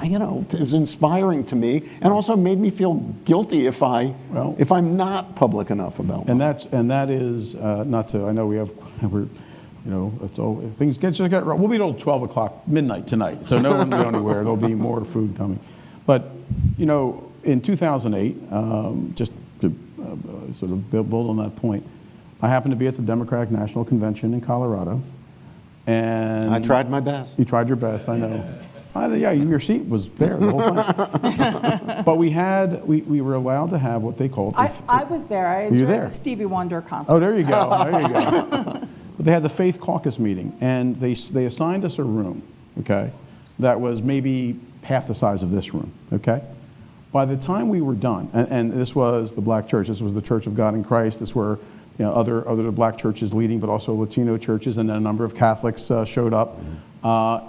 it was inspiring to me, and also made me feel guilty if I'm not public enough about. And that is not to. I know we're. It's all things get right. We'll be till 12 o'clock midnight tonight, so no one will go anywhere. There'll be more food coming. But in 2008, just to sort of build on that point, I happened to be at the Democratic National Convention in Colorado, and I tried my best. You tried your best, I know. Yeah, your seat was there the whole time. But we were allowed to have what they called. I was there. I enjoyed the Stevie Wonder concert. Oh, there you go. There you go. But they had the Faith Caucus meeting, and they assigned us a room, okay, that was maybe half the size of this room, okay? By the time we were done, and this was the Black Church, this was the Church of God in Christ, this were other Black churches leading, but also Latino churches, and then a number of Catholics showed up.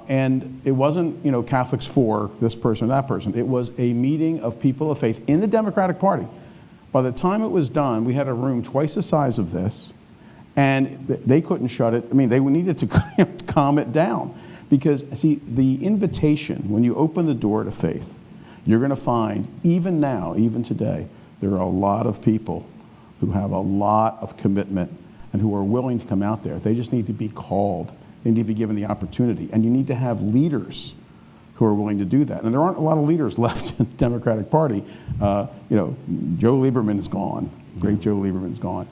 And it wasn't Catholics for this person or that person. It was a meeting of people of faith in the Democratic Party. By the time it was done, we had a room twice the size of this, and they couldn't shut it. I mean, they needed to calm it down. Because, see, the invitation, when you open the door to faith, you're going to find, even now, even today, there are a lot of people who have a lot of commitment and who are willing to come out there. They just need to be called. They need to be given the opportunity. And you need to have leaders who are willing to do that. And there aren't a lot of leaders left in the Democratic Party. Joe Lieberman is gone. Great Joe Lieberman's gone.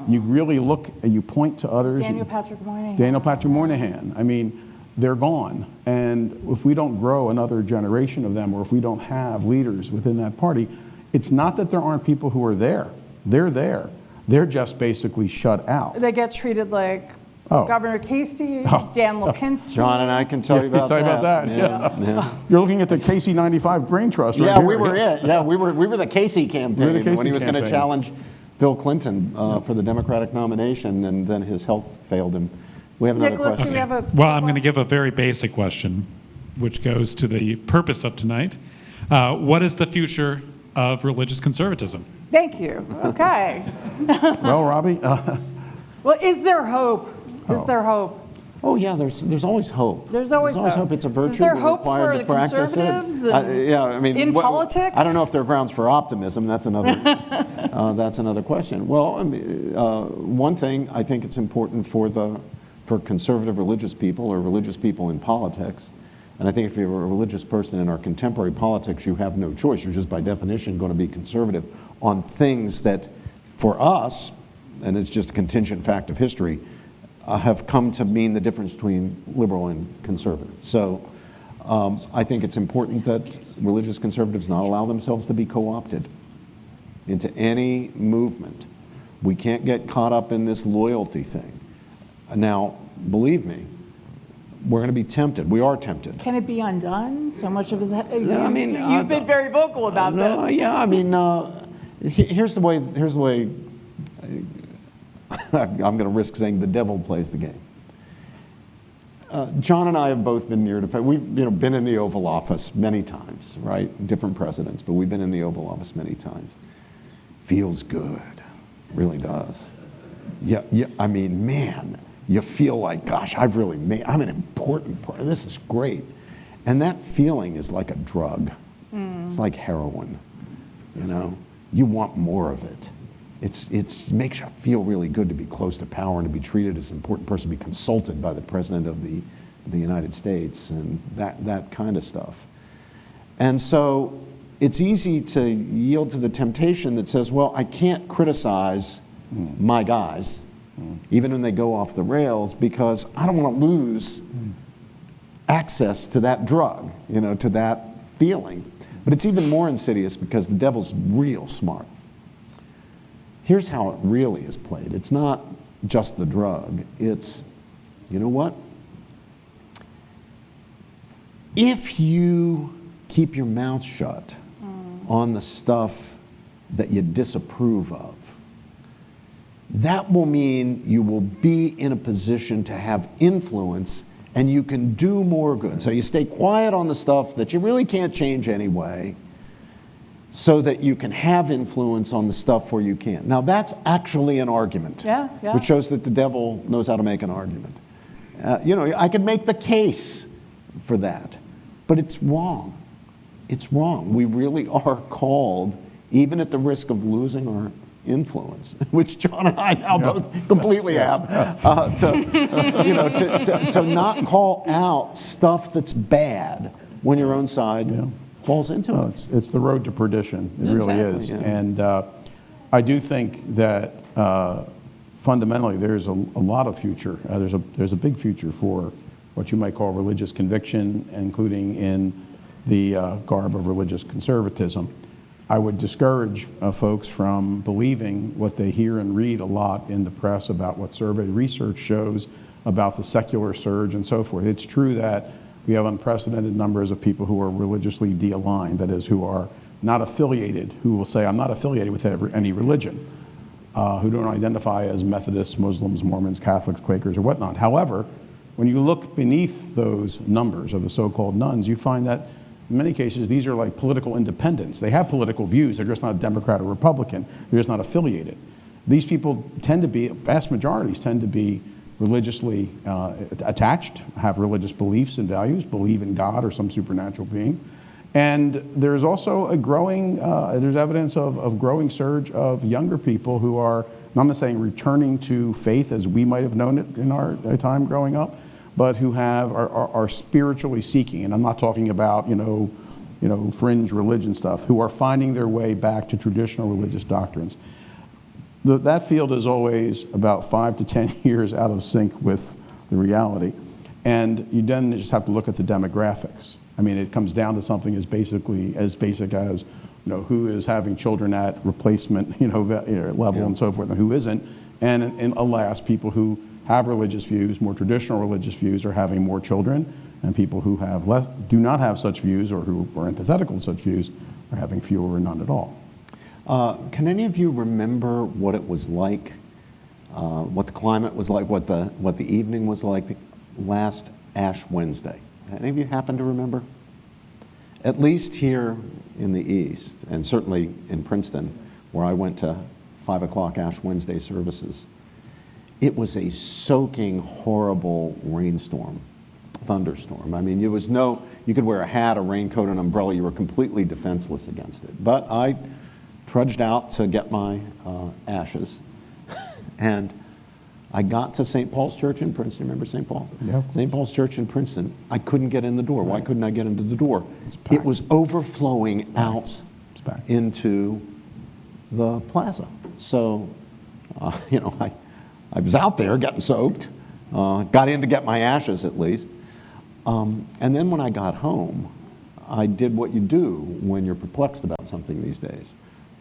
You really look and you point to others. Daniel Patrick Moynihan. I mean, they're gone. And if we don't grow another generation of them, or if we don't have leaders within that party, it's not that there aren't people who are there. They're there. They're just basically shut out. They get treated like Governor Casey, Dan Lipinski. John and I can tell you about that. Yeah. You're looking at the Casey 95 Brain Trust right here. We were it. Yeah, we were the Casey campaign when he was going to challenge Bill Clinton for the Democratic nomination, and then his health failed him. We have another Nicholas, question. do we have a... Well, I'm going to give a very basic question, which goes to the purpose of tonight. What is the future of religious conservatism? Thank you. Okay. Well, Robbie? Well, is there hope? Is there hope? Oh yeah, there's always hope. There's always hope. It's a virtue. Is there we're hope required for to practice conservatives it. in politics? I don't know if there are grounds for optimism. That's another. That's another question. Well, one thing I think it's important for conservative religious people or religious people in politics, and I think if you're a religious person in our contemporary politics, you have no choice. You're just by definition going to be conservative on things that, for us, and it's just a contingent fact of history, have come to mean the difference between liberal and conservative. So I think it's important that religious conservatives not allow themselves to be co-opted into any movement. We can't get caught up in this loyalty thing. Now, believe me, we're going to be tempted. We are tempted. Can it be undone? So much of his... you've been very vocal about this. Yeah, I mean, here's the way I'm going to risk saying the devil plays the game. John and I have both been near to, we've been in the Oval Office many times, right? Different presidents, but we've been in the Oval Office many times. Feels good, really does. Yeah, I mean, man, you feel like, gosh, I'm an important part. This is great. And that feeling is like a drug. It's like heroin, You want more of it. It makes you feel really good to be close to power and to be treated as an important person, to be consulted by the President of the United States and that kind of stuff. And so it's easy to yield to the temptation that says, well, I can't criticize my guys, even when they go off the rails, because I don't want to lose access to that drug, to that feeling. But it's even more insidious because the devil's real smart. Here's how it really is played. It's not just the drug. It's, you know what? If you keep your mouth shut on the stuff that you disapprove of, that will mean you will be in a position to have influence and you can do more good. So you stay quiet on the stuff that you really can't change anyway, so that you can have influence on the stuff where you can't. Now that's actually an argument, which shows that the devil knows how to make an argument. I could make the case for that, but it's wrong. It's wrong. We really are called, even at the risk of losing our influence, which John and I now both completely have, to not call out stuff that's bad when your own side falls into it. It's the road to perdition. It really is. Yeah. And I do think that fundamentally there's a lot of future. There's a big future for what you might call religious conviction, including in the garb of religious conservatism. I would discourage folks from believing what they hear and read a lot in the press about what survey research shows about the secular surge and so forth. It's true that we have unprecedented numbers of people who are religiously de-aligned, that is, who are not affiliated, who will say, I'm not affiliated with any religion, who don't identify as Methodists, Muslims, Mormons, Catholics, Quakers, or whatnot. However, when you look beneath those numbers of the so-called nones, you find that in many cases, these are like political independents. They have political views. They're just not Democrat or Republican. They're just not affiliated. These people tend to be, vast majorities tend to be religiously attached, have religious beliefs and values, believe in God or some supernatural being. And there's also a growing, there's evidence of growing surge of younger people who are, I'm not saying returning to faith as we might have known it in our time growing up, but who are spiritually seeking, and I'm not talking about fringe religion stuff, who are finding their way back to traditional religious doctrines. That field is always about 5 to 10 years out of sync with the reality, and you then just have to look at the demographics. I mean, it comes down to something as basic as who is having children at replacement level and so forth, and who isn't, and alas, people who have religious views, more traditional religious views, are having more children, and people who do not have such views or who are antithetical to such views are having fewer or none at all. Can any of you remember what it was like, what the climate was like, what the evening was like last Ash Wednesday? Any of you happen to remember? At least here in the East, and certainly in Princeton, where I went to 5 o'clock Ash Wednesday services, it was a soaking, horrible rainstorm, thunderstorm. I mean, you could wear a hat, a raincoat, an umbrella. You were completely defenseless against it. But I trudged out to get my ashes, and I got to St. Paul's Church in Princeton. Remember St. Paul? Yeah. St. Paul's Church in Princeton. I couldn't get in the door. Why couldn't I get into the door? It was overflowing out into the plaza. So, I was out there getting soaked, got in to get my ashes at least. And then when I got home, I did what you do when you're perplexed about something these days.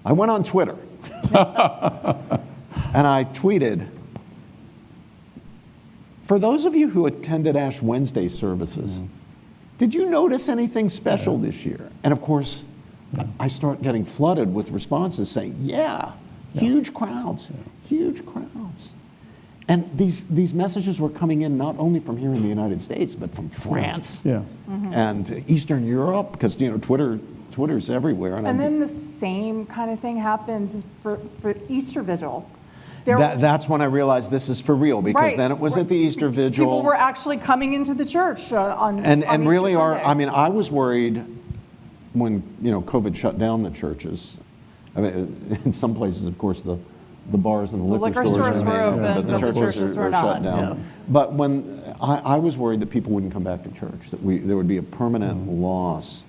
I went on Twitter and I tweeted, for those of you who attended Ash Wednesday services, did you notice anything special this year? And of course, I start getting flooded with responses saying, huge crowds, huge crowds. And these messages were coming in not only from here in the United States, but from France and Eastern Europe, because Twitter's everywhere. And then the same kind of thing happens for Easter Vigil. That's when I realized this is for real, because then it was at the Easter Vigil. People were actually coming into the church on and really Easter Sunday. I mean, I was worried when COVID shut down the churches. I mean, in some places, of course, the bars and the liquor stores were open, but the churches were are not. shut down. Yeah. But when I was worried that people wouldn't come back to church, that there would be a permanent loss.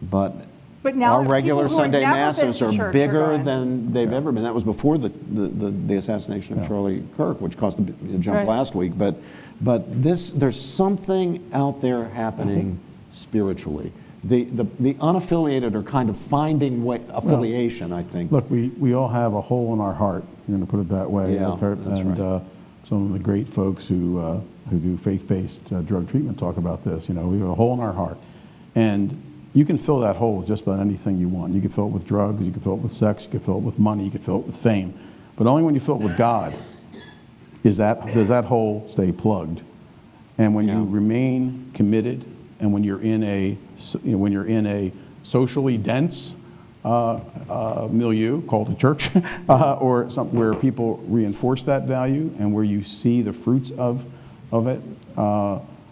But now our regular people who had Sunday never masses been to are church bigger going. than they've ever been. That was before the assassination of Charlie Kirk, which caused a jump last week. But there's something out there happening spiritually. The unaffiliated are kind of finding affiliation, I think. Look, we all have a hole in our heart, you're going to put it that way. Yeah, that's right. Some of the great folks who do faith-based drug treatment talk about this. We have a hole in our heart. And you can fill that hole with just about anything you want. You can fill it with drugs, you can fill it with sex, you can fill it with money, you can fill it with fame. But only when you fill it with God does that hole stay plugged. And when you remain committed, and when you're in a socially dense milieu called a church, or something where people reinforce that value and where you see the fruits of it,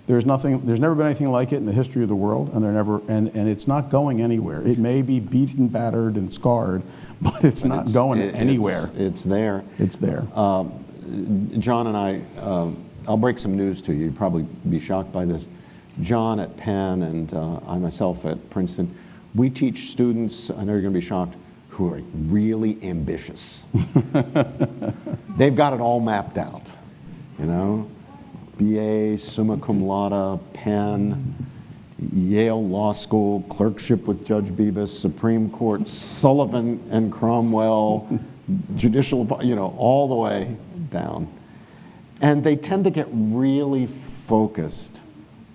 there's never been anything like it in the history of the world, and it's not going anywhere. It may be beaten, battered, and scarred, but it's not going anywhere. It's there. It's there. John and I, I'll break some news to you. You'd probably be shocked by this. John at Penn and I myself at Princeton, we teach students, I know you're going to be shocked, who are really ambitious. They've got it all mapped out, BA, summa cum laude, Penn, Yale Law School, clerkship with Judge Bevis, Supreme Court, Sullivan and Cromwell, judicial, all the way down. And they tend to get really focused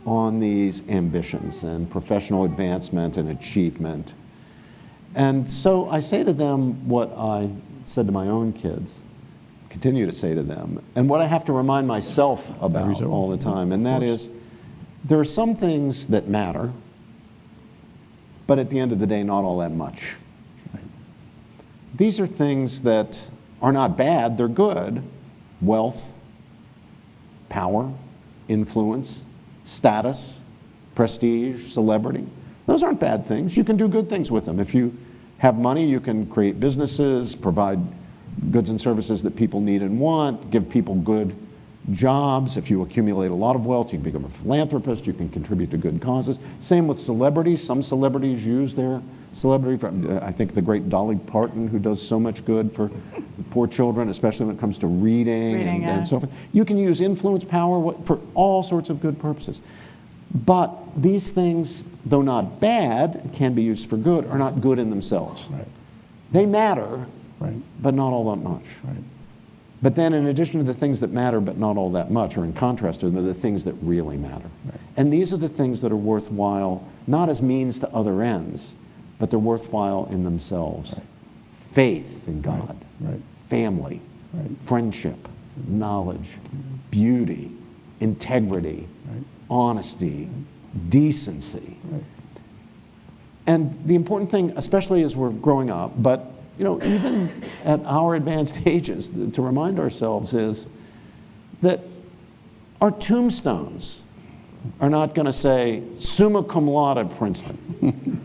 on these ambitions and professional advancement and achievement. And so I say to them what I said to my own kids, continue to say to them, and what I have to remind myself about all the time, and that is, there are some things that matter, but at the end of the day, not all that much. These are things that are not bad, they're good. Wealth, power, influence, status, prestige, celebrity. Those aren't bad things. You can do good things with them. If you have money, you can create businesses, provide goods and services that people need and want, give people good jobs. If you accumulate a lot of wealth, you can become a philanthropist, you can contribute to good causes. Same with celebrities. Some celebrities use their celebrity. I think the great Dolly Parton, who does so much good for poor children, especially when it comes to reading and so forth. You can use influence, power for all sorts of good purposes. But these things, though not bad, can be used for good, are not good in themselves. Right. They matter, Right. but not all that much. Right. But then in addition to the things that matter but not all that much, or in contrast to them, are the things that really matter. Right. And these are the things that are worthwhile, not as means to other ends, but they're worthwhile in themselves. Right. Faith in God, Right. family, Right. friendship, knowledge, beauty, integrity, Right. honesty, decency. Right. And the important thing, especially as we're growing up, but even at our advanced ages, to remind ourselves is that our tombstones are not going to say summa cum laude Princeton,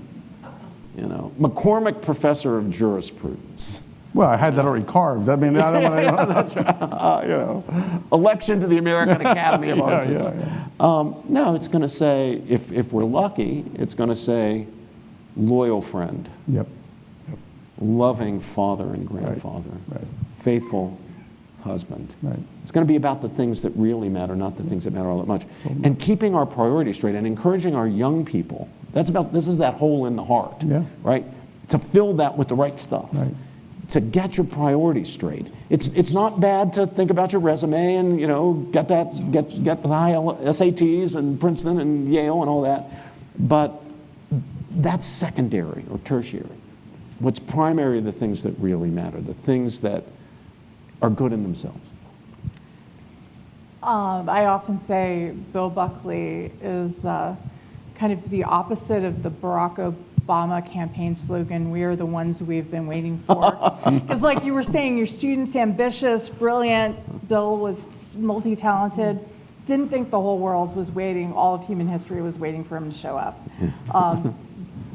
McCormick Professor of Jurisprudence. Well, I had that already carved. I mean, I don't want to. That's right. Election to the American Academy of Arts. No, it's going to say, if we're lucky, it's going to say loyal friend. Yep. Loving father and grandfather, Right. faithful husband. Right. It's going to be about the things that really matter, not the things that matter all that much. And keeping our priorities straight and encouraging our young people. This is that hole in the heart, right? To fill that with the right stuff. Right. To get your priorities straight. It's not bad to think about your resume and get high SATs and Princeton and Yale and all that, but that's secondary or tertiary. What's primary are the things that really matter, the things that are good in themselves. I often say Bill Buckley is kind of the opposite of the Barack Obama campaign slogan, "We are the ones we've been waiting for." Because like you were saying, your student's ambitious, brilliant. Bill was multi-talented. Didn't think the whole world was waiting, all of human history was waiting for him to show up.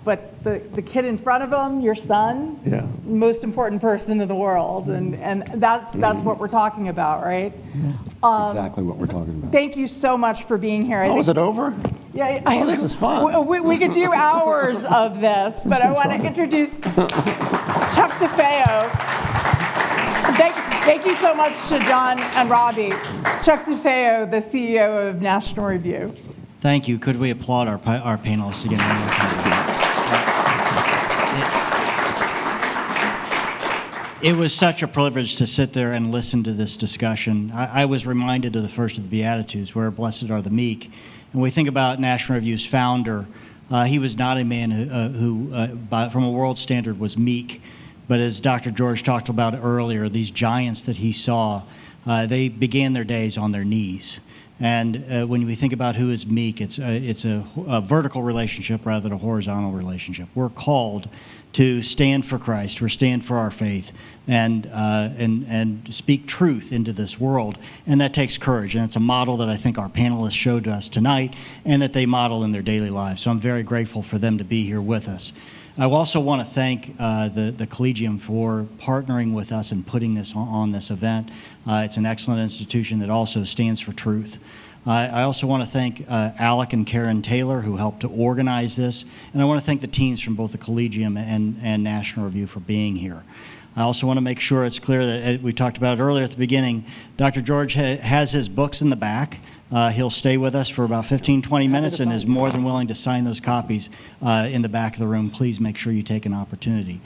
But the kid in front of him, your son, most important person in the world, and that's what we're talking about, right? That's exactly what we're talking about. Thank you so much for being here. Is it over? Yeah, this is fun. We could do hours of this, but I want to introduce Chuck DeFeo. Thank you so much to John and Robbie. Chuck DeFeo, the CEO of National Review. Thank you. Could we applaud our panelists again one more time? It was such a privilege to sit there and listen to this discussion. I was reminded of the first of the Beatitudes, where blessed are the meek. And we think about National Review's founder. He was not a man who from a world standard, was meek. But as Dr. George talked about earlier, these giants that he saw, they began their days on their knees. And when we think about who is meek, it's a vertical relationship rather than a horizontal relationship. We're called to stand for Christ, or stand for our faith, and speak truth into this world. And that takes courage. And it's a model that I think our panelists showed us tonight, and that they model in their daily lives. So I'm very grateful for them to be here with us. I also want to thank the Collegium for partnering with us and putting this on this event. It's an excellent institution that also stands for truth. I also want to thank Alec and Karen Taylor, who helped to organize this. And I want to thank the teams from both the Collegium and National Review for being here. I also want to make sure it's clear that we talked about it earlier at the beginning. Dr. George has his books in the back. He'll stay with us for about 15, 20 minutes and is more than willing to sign those copies in the back of the room. Please make sure you take an opportunity.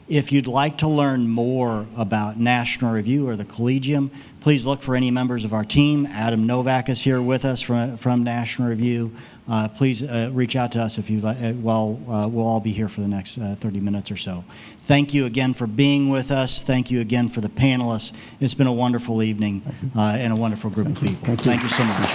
If you'd like to learn more about National Review or the Collegium, please look for any members of our team. Adam Novak is here with us from National Review. Please reach out to us if you'd like. We'll all be here for the next 30 minutes or so. Thank you again for being with us. Thank you again for the panelists. It's been a wonderful evening and a wonderful group of people. Thank you so much.